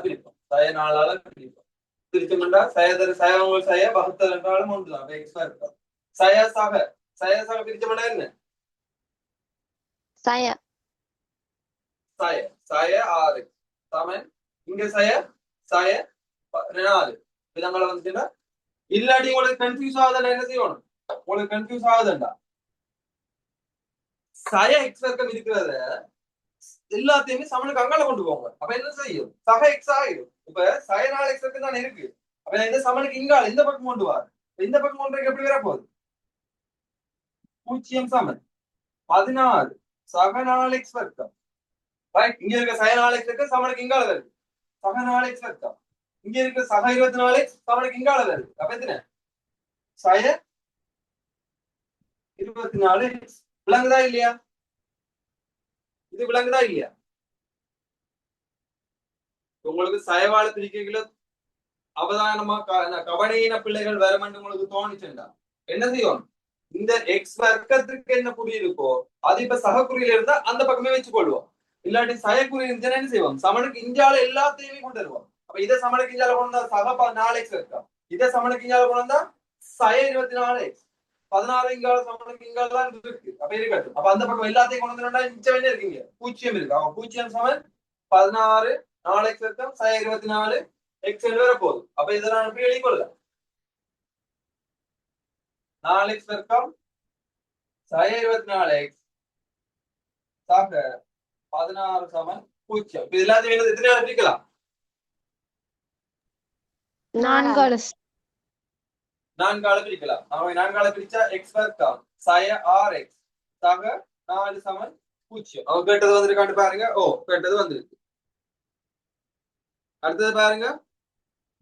பிரிப்போம் பிரிச்சோம்னா சயதர சய உங்கள் சய வகுத்தல் என்றாலும் ஒன்றுதான் x வர்க்கம் சய சக பிரிச்சோம்னா என்ன saya சய 6x சமன் இங்க சய 4 விதங்களை வந்துச்சுன்னா இல்லாட்டி உங்களுக்கு கன்ஃபியூஸ் ஆகுதுன்னா என்ன செய்யணும் உங்களுக்கு கன்ஃபியூஸ் ஆகுதுண்டா சய எக்ஸ் வர்க்கம் இருக்கிறத எல்லாத்தையுமே சமனுக்கு அங்கால கொண்டு போங்க அப்ப என்ன செய்யும் சக எக்ஸ் ஆகிடும் இப்ப சய 4x வர்க்கம் தான் இருக்கு அப்ப இந்த சமனுக்கு இங்கால இந்த பக்கம் கொண்டு வாரு இந்த பக்கம் கொண்டு எப்படி வர போகுது 0 சமன் 16 சக 4x வர்க்கம் ரைட் இங்க இருக்க சய 4x வர்க்கம் சமனுக்கு இங்கால வருது சக 4x வர்க்கம் இங்க இருக்க சக 24x சமனுக்கு இங்கால வருது அப்ப எத்தனை சய 24x விளங்குதா இல்லையா இது விளங்குதா இல்லையா உங்களுக்கு சயவாள பிரிக்கைகள அவதானமா கவனையின பிள்ளைகள் வருமென்று உங்களுக்கு தோணிச்சுண்டா என்ன செய்யும் இந்த எக்ஸ் வர்க்கத்துக்கு என்ன குறி இருக்கோ அது இப்ப சகக்குறியில இருந்தா அந்த பக்கமே வச்சு கொள்வோம் இல்லாட்டி சயக்குறி இருந்துச்சுன்னா என்ன செய்வோம் சமனுக்கு இஞ்சால எல்லாத்தையுமே கொண்டு வருவோம் அப்ப இதை சமனுக்கு இஞ்சால கொண்டு வந்தா சக 4x வர்க்கம் இதை சமனுக்கு இஞ்சால கொண்டு வந்தா சய 24x 16 இங்கால சமனுக்கு இங்கால இருக்கு அப்ப இருக்கட்டும் அப்ப அந்த பக்கம் எல்லாத்தையும் கொண்டு வந்தா மிச்சம் என்ன இருக்கீங்க 0 இருக்கு அவன் 0 சமன் 16 4x வர்க்கம் சய 24x என்று வர போகுது அப்ப இதை நான் எப்படி எழுதிக்கொள்ளலாம் 4x வர்க்கம் சய 24x சக 16 சமன் 0 இது எல்லாத்தையும் எத்தனை பிரிக்கலாம் 4 4 பிரிக்கலாம் அவன் 4 பிரிச்சா x வர்க்கம் சய 6x சக 4 சமன் 0 அவன் கேட்டது வந்திருக்கான்னு பாருங்க ஓ கேட்டது வந்திருக்கு அடுத்தது பாருங்க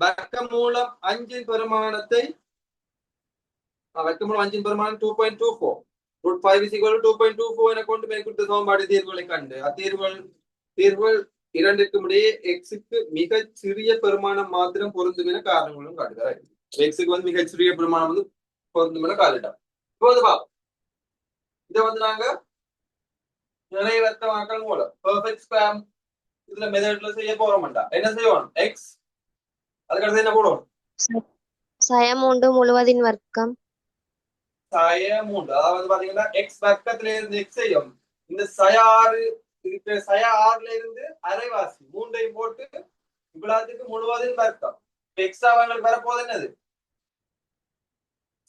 வர்க்க மூலம் 5 பெருமானத்தை வர்க்க மூலம் 5 பெருமானம் 2.24 √5 = 2.24 என கொண்டு மேற்கொண்டு சமன்பாடு தீர்வுகளை கண்டு அத்தீர்வுகள் இரண்டுக்கும் இடையே எக்ஸுக்கு மிகச் சிறிய பெருமானம் மாத்திரம் பொருந்தும் என காரணங்களும் காட்டுகிறார். எக்ஸுக்கு வந்து மிகச் சிறிய பெருமானம் வந்து பொருந்தும் என காட்டுட்டோம். இப்போ வந்து பாப்போம். இதை வந்து நாங்க நிறைய வர்க்கமாக்கல் மூலம் பெர்ஃபெக்ட் ஸ்கொயர் இதுல மெத்தட்ல செய்ய போறோம்டா. என்ன செய்வோம்? எக்ஸ் அதுக்கடுத்து என்ன போடுவோம்? சயமூண்டு முழுவதின் வர்க்கம் சய3. அதாவது வந்து பாத்தீங்கன்னா எக்ஸ் வர்க்கத்துல இருந்து எக்ஸ் செய்யும். இந்த சய 6 இருக்கிற சய 6ல இருந்து அரைவாசி 3ஐயும் போட்டு இவ்வளவுக்கு முழுவதின் வர்க்கம். எக்ஸ்ட்ரா அவங்களுக்கு வரப்போகுது என்னது?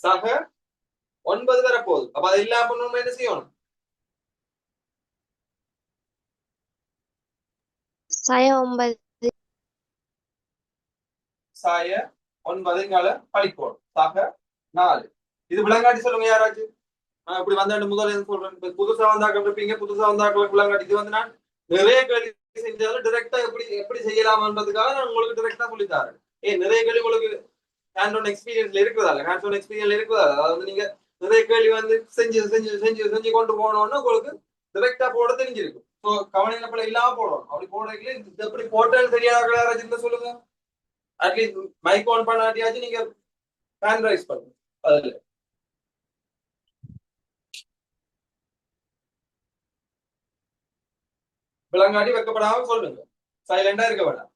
சக 9 வரப்போகுது. அப்ப அது இல்லாம பண்ணணும் என்ன செய்யணும்? சய9 சாய 9ங்கால பழிப்போம். சக 4. இது விளங்காட்டி சொல்லுங்க யாராச்சும். நான் இப்படி வந்தாண்டு முதல்ல சொல்றேன். புதுசா வந்தாக்கள் இருப்பீங்க, புதுசா வந்தாக்களுக்கு விளங்காட்டி. இது வந்து நான் நிறைய கேள்வி செஞ்சாலும் டிரெக்டா எப்படி எப்படி செய்யலாம்ன்றதுக்காக நான் உங்களுக்கு டிரெக்டா சொல்லி தரேன். நிறைய கேள்வி உங்களுக்கு ஹேண்ட் ஆன் எக்ஸ்பீரியன்ஸ்ல இருக்கிறதால ஹேண்ட் ஆன் எக்ஸ்பீரியன்ஸ்ல இருக்கிறதால அதாவது நீங்க நிறைய கேள்வி வந்து செஞ்சு செஞ்சு செஞ்சு செஞ்சு கொண்டு போனோம்னா உங்களுக்கு டிரெக்டா போட தெரிஞ்சிருக்கும். ஸோ கவனிப்பட இல்லாம போடணும். அப்படி போடுறதுல இது எப்படி போட்டாலும் தெரியாத யாராச்சும் சொல்லுங்க. அட்லீஸ்ட் மைக் ஆன் பண்ணாட்டியாச்சும் நீங்க ஹேண்ட் ரைஸ் பண்ணுங்க. அதுல விளங்காட்டி வைக்கப்படாம சொல்லுங்க. சைலண்டா இருக்க வேண்டாம்.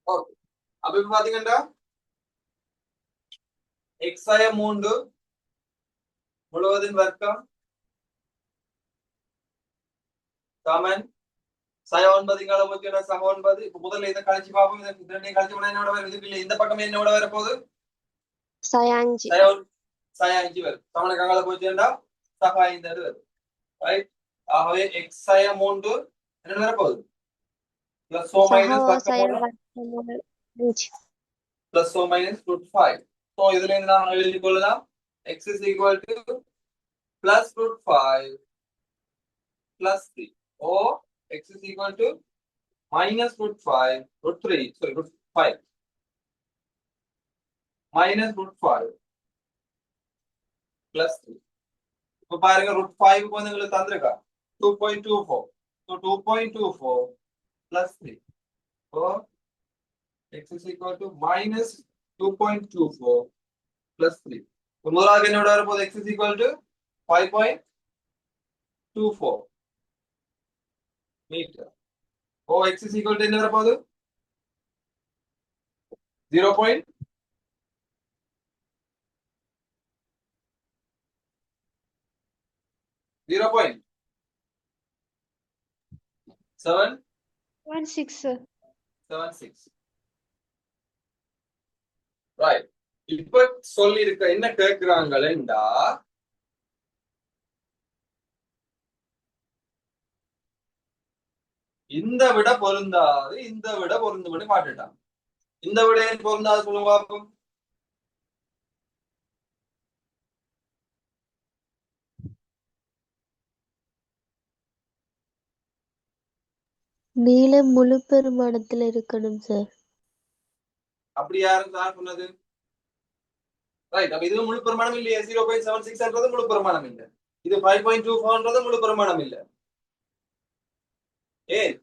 ஓகே. அப்ப இப்ப பாத்தீங்கன்னா எக்ஸாய 3 முழுவதின் வர்க்கம் சமன் சய 9ங்கால முக்கியம் சக 9. இப்ப முதல்ல இதை கழிச்சு பார்ப்போம். இதை ரெண்டையும் கழிச்சு போனா என்னோட வரும்? இதுக்கு இல்லை. இந்த பக்கம் என்னோட வர போகுது? சய5 சய5 வரும். சமணக்கால போச்சுன்னா சக 5 வரும். ரைட். ஆகவே எக்ஸ் சய 3 என்ன வர போகுது? பிளஸ் ஓ மைனஸ் சய வர்க்கம் வர்க்கமூலம் 5 பிளஸ் ஓ மைனஸ் √5. ஸோ இதுல இருந்து நாம் எழுதி கொள்ளலாம் x is equal to plus √5 plus 3 or x is equal to minus √5 √3 sorry √5 minus √5 plus 3. இப்போ பாருங்க √5 க்கு வந்து உங்களுக்கு தந்திருக்கா 2.24. so 2.24 plus 3 so x is equal to minus 2.24 plus 3. முதலாவது என்னோட வரப்போகுது x is equal to 5.24 meter. x is equal to என்ன வரப்போகுது 0.7 76 ரைட். இப்ப சொல்லி இருக்க என்ன கேட்கிறாங்களா? இந்த விட பொருந்தாது இந்த விட பொருந்தும் காட்டுட்டான். இந்த விட ஏன் பொருந்தாது சொல்லுங்க பார்ப்போம். நீளம் முழு பெருமானத்துல இருக்கணும் சார். அப்படி யாரும் சார் சொன்னது? ரைட். அப்ப இது முழு பெருமானம் இல்லையே. 0.76 முழு பெருமானம் இல்லை. இது 5.24 முழு பெருமானம் இல்லை. ஏன்?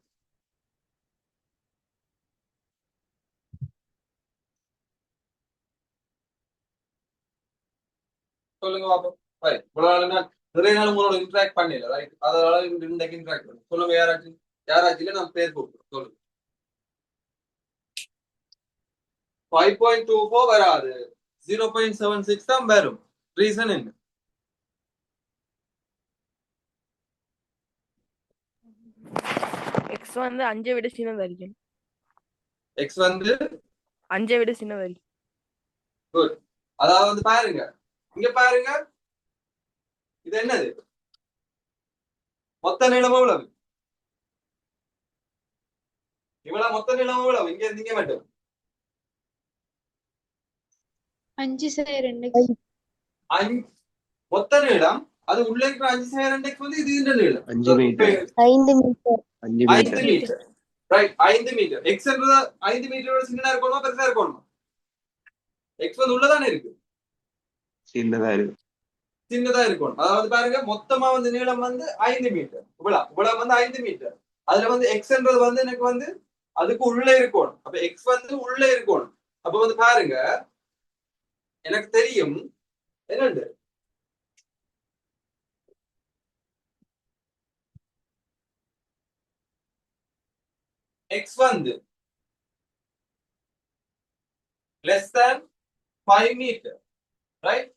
சொல்லுங்க பாப்போம். ரைட். நிறைய நாள் உங்களோட இன்டராக்ட் பண்ணல. ரைட். அதனால இன்றைக்கு இன்டராக்ட் பண்ணுங்க. சொல்லுங்க யாராச்சும் யாராச்சும் நான் பேர் கூப்பிடுறேன். சொல்லுங்க. 5.24 வராது. 0.76 தான் வரும். ரீசன் என்ன? எக்ஸ் வந்து 5 விட சின்னதாയിരിക്കും. எக்ஸ் வந்து 5 விட சின்னதா இருக்கு. குட். அதாவது பாருங்க, இங்க பாருங்க, இது என்னது? மொத்த நீளம் எவ்வளவு? இவ்வளவு மொத்த நீளம் எவ்வளவு? இங்க இருந்து இங்க மட்டும் 5 சைய 2x. மொத்த நீளம் அது உள்ள இருக்கிற 5/2x வந்து இது இந்த நீளம் 5 metre 5 metre 5 5 metre metre. Right, 5 metre. X என்றது 5 மீட்டரோட சின்னதா இருக்கணுமா பெருசா இருக்கணுமா? எக்ஸ் வந்து உள்ளதானே இருக்கு, சின்னதா இருக்கு. சின்னதா இருக்கணும். அதாவது பாருங்க, மொத்தமா வந்து நீளம் வந்து 5 மீட்டர். இவ்வளவு வந்து 5 மீட்டர். அதுல வந்து எக்ஸ்ன்றது வந்து எனக்கு வந்து அதுக்கு உள்ளே இருக்கணும். அப்ப எக்ஸ் வந்து உள்ளே இருக்கணும். அப்ப வந்து பாருங்க, எனக்கு தெரியும் என்னண்டு எக்ஸ் வந்து லெஸ் தேன் 5 மீட்டர். ரைட்,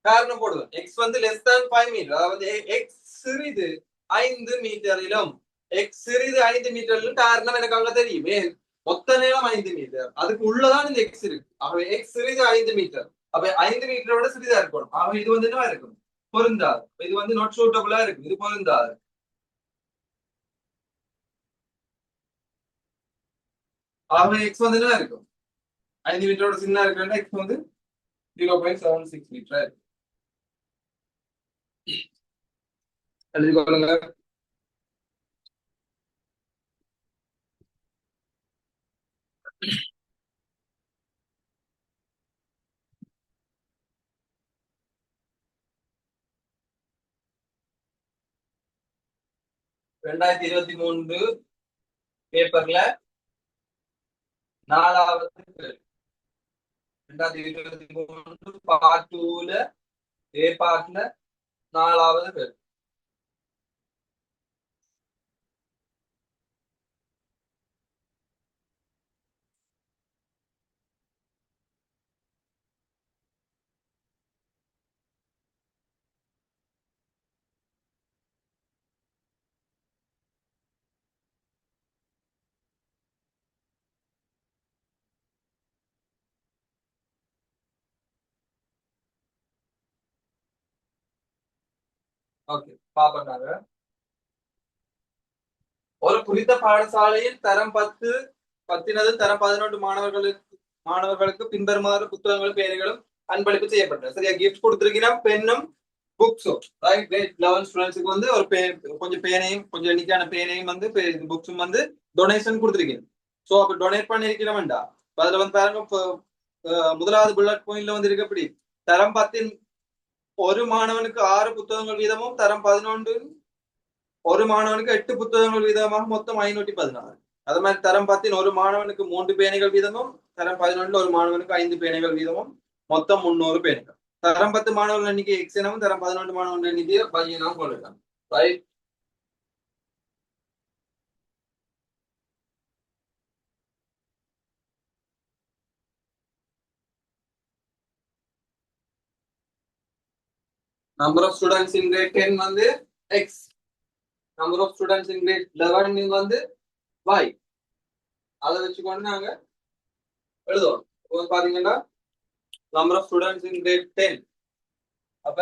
காரணம் போடுவேன். எக்ஸ் வந்து லெஸ் தேன் 5 மீட்டர். அதாவது எக்ஸ் சிறிது 5 மீட்டரிலும். எக்ஸ் சிறிது 5 மீட்டரிலும் காரணம் எனக்கு அங்க தெரியும். மொத்த நீளம் 5 மீட்டர், அதுக்கு உள்ளதான் இந்த எக்ஸ் இருக்கு. ஆகவே எக்ஸ் சிறிது 5 மீட்டர். அப்ப 5 மீட்டரோட சிறிதா இருக்கணும். ஆகவே இது வந்து என்னவா இருக்கும்? பொருந்தாது. இது வந்து நாட் சூட்டபிளா இருக்கு, இது பொருந்தாது. ஆகவே எக்ஸ் வந்து என்னவா இருக்கும்? 5 மீட்டரோட சின்ன இருக்கிற எக்ஸ் வந்து 0.76 மீட்டர். எழுதிக்கொள்ளுங்க. ரெண்டாயிரத்தி 23 பேப்பர்ல 4வது கேள்வி. 2023 பார்ட் 2ல ஏ பார்ட்ல 4வது கேள்வி. ஓகே, பாப்பட்டாங்க. ஒரு குறித்த பாடசாலையில் தரம் 10 பத்தினது தரம் 11 மாணவர்களுக்கு பின்வருமாறு புத்தகங்களும் பேருகளும் அன்பளிப்பு செய்யப்பட்டது. சரியா, கிஃப்ட் கொடுத்திருக்கிறோம், பெண்ணும் புக்ஸும். ரைட், கிரேட் 11 ஸ்டூடெண்ட்ஸுக்கு வந்து ஒரு கொஞ்சம் பேனையும் கொஞ்சம் எண்ணிக்கையான பேனையும் வந்து புக்ஸும் வந்து டொனேஷன் கொடுத்திருக்கீங்க. ஸோ அப்ப டொனேட் பண்ணிருக்கிறோம்டா. அதுல வந்து பாருங்க, முதலாவது புல்லட் பாயிண்ட்ல வந்து இருக்க எப்படி தரம் 10 ஒரு மாணவனுக்கு 6 புத்தகங்கள் வீதமும், தரம் 11 ஒரு மாணவனுக்கு 8 புத்தகங்கள் வீதமாக மொத்தம் 516. அது மாதிரி தரம் 10 ஒரு மாணவனுக்கு 3 பேனைகள் வீதமும், தரம் 11 ஒரு மாணவனுக்கு 5 பேனைகள் வீதமும், மொத்தம் 300 பேனைகள். தரம் 10 மாணவர்கள் எண்ணிக்கை எக்ஸ் எனவும், தரம் 11 மாணவர்கள் எண்ணிக்கையை y எனவும் கொண்டிருக்காங்க. Right, number of students in grade 10 வந்து x, number of students in grade 11 வந்து y. அதை வச்சுக்கொண்டு நாங்க எழுதுவோம். பாத்தீங்கன்னா number of students in grade 10 அப்ப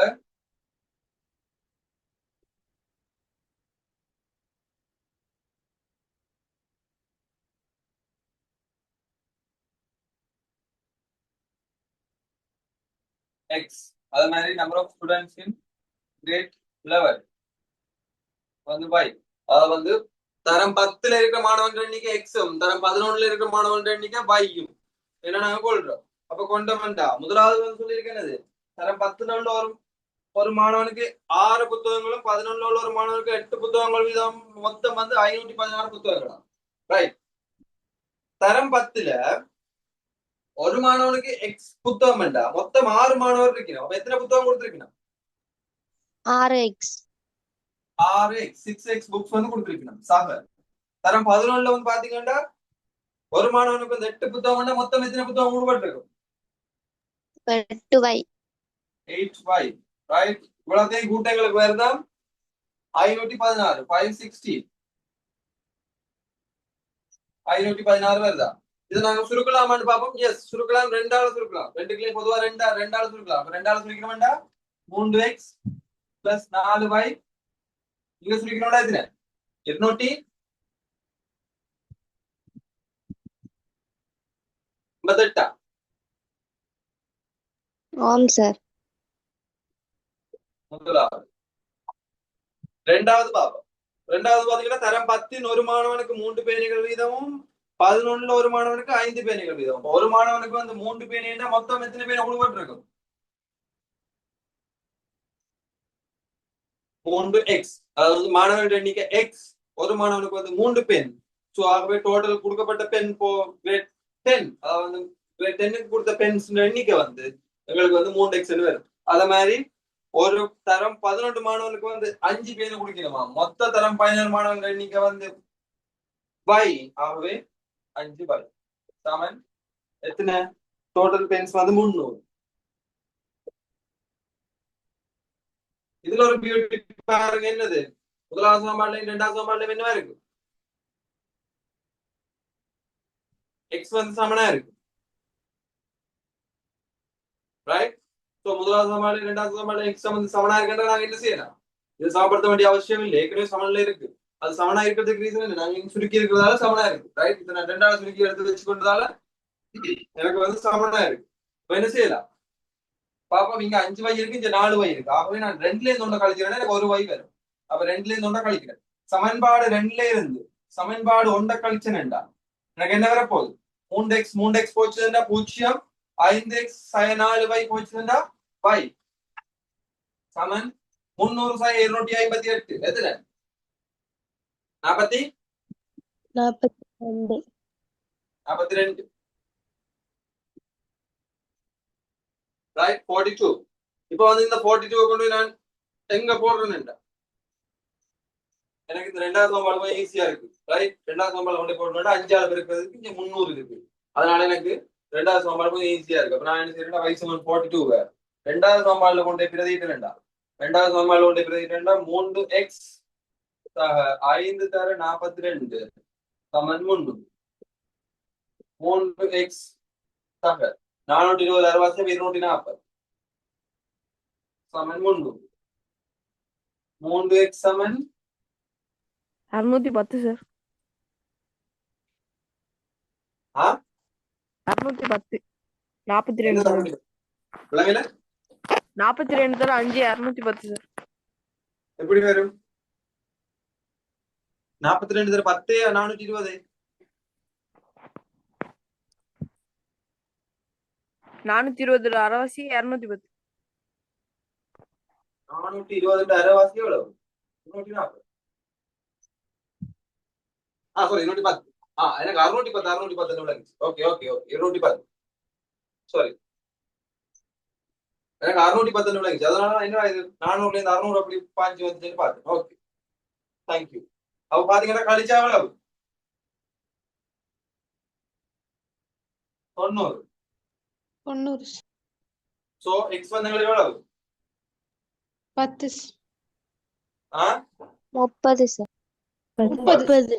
x, அதே மாதிரி number of students in grade 11 வந்து y. அத வந்து தரம் 10ல இருக்கிற மாணவர்கள் எண்ணிக்கை எக்ஸும், தரம் 11ல இருக்கிற மாணவர்கள் எண்ணிக்கை y-யும் என்ன நாங்க கொள்றோம். அப்ப கொண்டோம்டா, முதலாவது வந்து சொல்லியிருக்கேன், தரம் 10ல உள்ள ஒரு மாணவனுக்கு 6 புத்தகங்களும், 11ல உள்ள ஒரு மாணவனுக்கு 8 புத்தகங்கள் வீதம், மொத்தம் வந்து 516 புத்தகங்களா. ரைட், தரம் 10ல ஒரு மாணவனுக்கு எக்ஸ் புத்தகம் வேண்டா, மொத்தம் 6 மாணவர் இருக்கணும். அப்ப எத்தனை புத்தகம் கொடுத்திருக்கணும்? 6x 6x 6x புக்ஸ் வந்து கொடுத்திருக்கணும். சாக தரம் 11ல வந்து பாத்தீங்கன்னா ஒரு மாணவனுக்கு வந்து 8 புத்தகம் வேண்டா, மொத்தம் எத்தனை புத்தகம் கொடுக்கப்பட்டிருக்கும்? 8y 8y. ரைட், இவ்வளவுத்தையும் கூட்டங்களுக்கு வருதான் 516 516 516 வருதா? இதை நாங்க சுருக்கலாமான்னு பார்ப்போம். எஸ், சுருக்கலாம். ரெண்டாவது சுருக்கலாம். ரெண்டுக்குள்ளே பொதுவா ரெண்டாவது சுருக்கலாம். அப்ப ரெண்டாவது சுருக்க வேண்டாம். 3x plus 4y. இங்க சுருக்கணும்டா இதுல 258. ஆம் சார். முதலாவது. ரெண்டாவது பாப்போம். ரெண்டாவது பாத்தீங்கன்னா தரம் 10 ஒரு மாணவனுக்கு 3 பேணிகள் வீதமும் 11 ஒரு மாணவனுக்கு 5 பேணிகள் வீதம். ஒரு மாணவனுக்கு வந்து 3 பேணின்னா மொத்தம் எத்தனை பேனை கொடுக்கப்பட்டிருக்கும்? 3x. அதாவது மாணவர்கள் எண்ணிக்கை x. ஒரு மாணவனுக்கு வந்து 3 பெண். சோ ஆகவே டோட்டல் கொடுக்கப்பட்ட பெண் கிரேட் 10. அதாவது கிரேட் 10க்கு கொடுத்த பென்ஸ் எண்ணிக்கை வந்து எங்களுக்கு வந்து 3x வரும். அத மாதிரி ஒரு தரம் 11 மாணவனுக்கு வந்து 5 பேனை குடிக்கணுமா? மொத்த தரம் 17 மாணவர்கள் எண்ணிக்கை வந்து y. ஆகவே 5y சமன் எத்தனை? டோட்டல் பென்ஸ் வந்து 300. இதுல ஒரு பியூட்டி பாருங்க. என்னது? முதலாவது சமன்பாடுல இரண்டாவது சமன்பாடுல என்னவா இருக்கு? x வந்து சமனா இருக்கு. ரைட்? சோ முதலாவது சமன்பாடு இரண்டாவது சமன்பாடு x வந்து சமனா இருக்குன்றா நாங்க என்ன செய்யலாம்? இது சமப்படுத்த வேண்டிய அவசியம் இல்லை. ஏற்கனவே சமன்ல இருக்கு. அது சமனா இருக்கிறதுக்கு ரீசன் என்ன? நாங்க சுருக்கி இருக்கிறதால சமனா இருக்கு. ரைட்? இதை நான் ரெண்டாவது சுருக்கி எடுத்து வச்சுக்கொண்டதால எனக்கு வந்து சமனா இருக்கு. இப்ப என்ன செய்யலாம்? பாப்பா இங்க 5y இருக்கு, இங்க 4y இருக்கு. ஆகவே நான் 2ல இருந்து ஒண்ணு கழிக்கிறேன்னா எனக்கு ஒரு y வரும். அப்ப 2ல இருந்து ஒண்ண கழிக்கிறேன். சமன்பாடு 2ல இருந்து சமன்பாடு 1 கழிச்சேன்டா எனக்கு என்ன வரப்போகுது? 3x போச்சுன்னா 0, 5x 4y போச்சுன்னா y சமன் 300 258. எதுல? 42. ரைட்? 42. இப்போ வந்து இந்த 42 கொண்டு நான் எங்க போடுறேன்டா எனக்கு இந்த ரெண்டாவது சமன்பாடு ஈஸியா இருக்கு. ரைட்? ரெண்டாவது சமன்பாடு கொண்டு போடணும்னா 5ஆல பெருக்கிறதுக்கு இங்க 300 இருக்கு. அதனால எனக்கு ரெண்டாவது சமன்பாடு ஈஸியா இருக்கு. அப்ப நான் என்ன செய்யறேன்னா y சமன் 42 ரெண்டாவது சமன்பாடுல கொண்டு பிரதியிட்டேன்டா. ரெண்டாவது சமன்பாடுல கொண்டு பிரதியிட்டேன்டா 3x 5 தர 42 சமன் 300. 3x 420 அரைவாசியம் 240 சமன் 300. 3x சமன் 610 சார். ஆ 610 42 விளங்கல? 42 தர 5 610 சார். எப்படி வரும்? 42 தர 10 420. 420 அரைவாசி 210. 420 அரைவாசி எவ்வளவு? 240. சாரி 210. எனக்கு 610 விளங்குச்சு. ஓகே 210. சாரி எனக்கு 610 விளங்குச்சு. அதனால என்ன இது 400ல இருந்து 600 அப்படி பாஞ்சு வந்துச்சுன்னு பார்த்தேன். Okay thank you. அப்ப பாத்தீங்கன்னா கழிச்சா எவ்வளவு? 90. 90. சோ x வந்து எங்களுக்கு எவ்வளவு? 10. 30 சார். 30.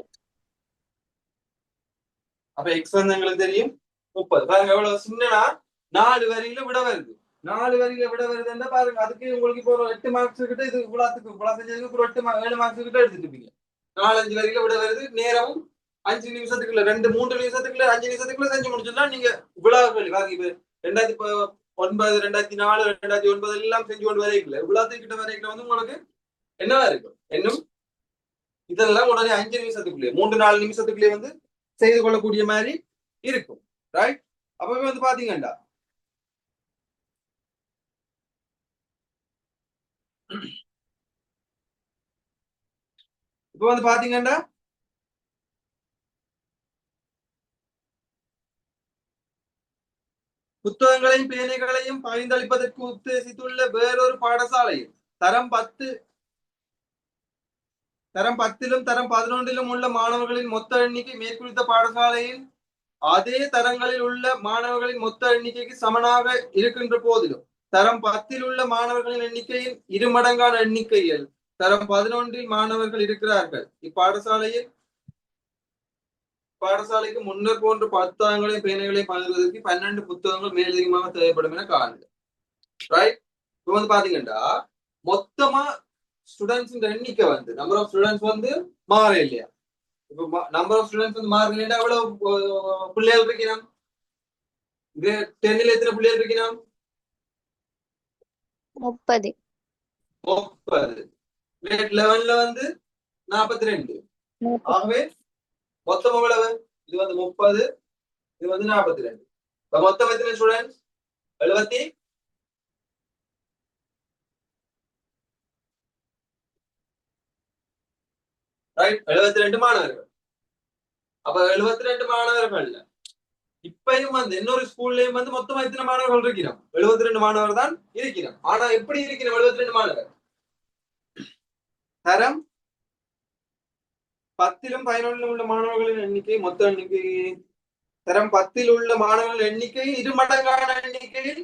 அப்ப x வந்து எங்களுக்கு தெரியும் 30. பாருங்க எவ்வளவு சின்னனா 4 வரியில விட வருது. 4 வரியில விட வருதுன்னா பாருங்க அதுக்கு உங்களுக்கு இப்போ ஒரு 8 மார்க்ஸ் கிட்ட இது இவ்வளவுக்கு இவ்வளவு செஞ்சதுக்கு ஒரு 7 மார்க்ஸ் கிட்ட எடுத்துட்டு இருப்பீங்க. 4-5 வரியில விட வருது. நேரமும் 5 நிமிஷத்துக்குள்ள 2-3 நிமிஷத்துக்குள்ள 5 நிமிஷத்துக்குள்ள செஞ்சு முடிச்சுன்னா நீங்க இவ்வளவு பாருங்க. இப்ப 2009 2004 2009 எல்லாம் செஞ்சு கொண்டு வரைக்கல. இவ்வளவு கிட்ட வரைக்கல வந்து உங்களுக்கு என்னவா இருக்கும்? இன்னும் இதெல்லாம் உடனே 5 நிமிஷத்துக்குள்ளே 3-4 நிமிஷத்துக்குள்ளே வந்து செய்து கொள்ளக்கூடிய மாதிரி இருக்கும். ரைட்? அப்பவே வந்து பாத்தீங்கடா இப்ப வந்து பாத்தீங்கன்னா புத்தகங்களையும் பேனைகளையும் பகிர்ந்தளிப்பதற்கு உத்தேசித்துள்ள வேறொரு பாடசாலையில் தரம் 10லும் தரம் 11லும் உள்ள மாணவர்களின் மொத்த எண்ணிக்கை மேற்குறித்த பாடசாலையில் அதே தரங்களில் உள்ள மாணவர்களின் மொத்த எண்ணிக்கைக்கு சமனாக இருக்கின்ற போதிலும் தரம் 10ல் உள்ள மாணவர்களின் எண்ணிக்கையில் 2 மடங்கான எண்ணிக்கையில் தரம் 11ல் மாணவர்கள் இருக்கிறார்கள். இப்பாடசாலையில் பாடசாலைக்கு முன்னர் போன்ற புத்தகங்களையும் பேனைகளையும் பகிர்வதற்கு 12 புத்தகங்கள் மேலதிகமாக தேவைப்படும் என காணுங்க. ரைட்? இப்போ வந்து பாத்தீங்கன்னா மொத்தமா ஸ்டூடெண்ட்ஸ் எண்ணிக்கை வந்து நம்பர் ஆஃப் ஸ்டூடெண்ட்ஸ் வந்து மாற இல்லையா? இப்போ நம்பர் ஆஃப் ஸ்டூடெண்ட்ஸ் வந்து மாற இல்லையா? எவ்வளவு பிள்ளைகள் இருக்கணும்? கிரேட் 10ல எத்தனை பிள்ளைகள் இருக்கணும்? 30. 30. கிரேட் 11ல வந்து 42. ஆகவே மொத்தம் எவ்வளவு? இது வந்து 30, இது வந்து 42. இப்ப மொத்தம் எத்தனை ஸ்டூடெண்ட்ஸ்? 70. ரைட், 72 மாணவர்கள். அப்ப 72 மாணவர்கள்ல இப்பயும் வந்து இன்னொரு ஸ்கூல்லயும் வந்து மொத்தமா எத்தனை மாணவர்கள் இருக்கிறோம்? 72 மாணவர் தான் இருக்கிறோம். ஆனா எப்படி இருக்கிறோம் 72 மாணவர்? தரம் 10லும் 11லும் உள்ள மாணவர்களின் எண்ணிக்கை மொத்த எண்ணிக்கை தரம் 10ல் உள்ள மாணவர்கள் எண்ணிக்கை இருமடங்கான எண்ணிக்கையில்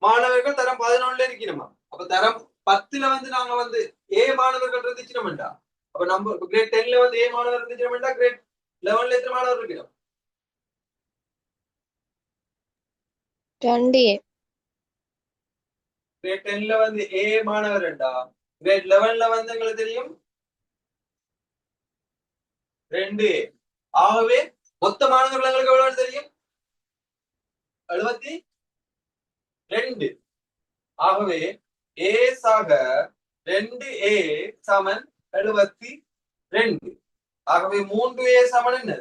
மாணவர்கள் தரம் 11ல இருக்கணுமா? அப்ப தரம் 10ல வந்து நாங்க வந்து ஏ மாணவர்கள் இருந்துச்சுனோம்டா, அப்ப நம்ம கிரேட் 10ல வந்து ஏ மாணவர் இருந்துச்சுனோம்டா கிரேட் 11ல எத்தனை மாணவர் இருக்கணும்? 2A. கிரேட் 10ல வந்து ஏ மாணவர் என்றா கிரேட் 11ல வந்து எங்களுக்கு தெரியும் 2A. ஆகவே மொத்த மாணவர்கள் எங்களுக்கு எவ்வளவு தெரியும்? 72. ஆகவே ஏ சாக 2A சமன் 72. ஆகவே 3A சமன் என்ன?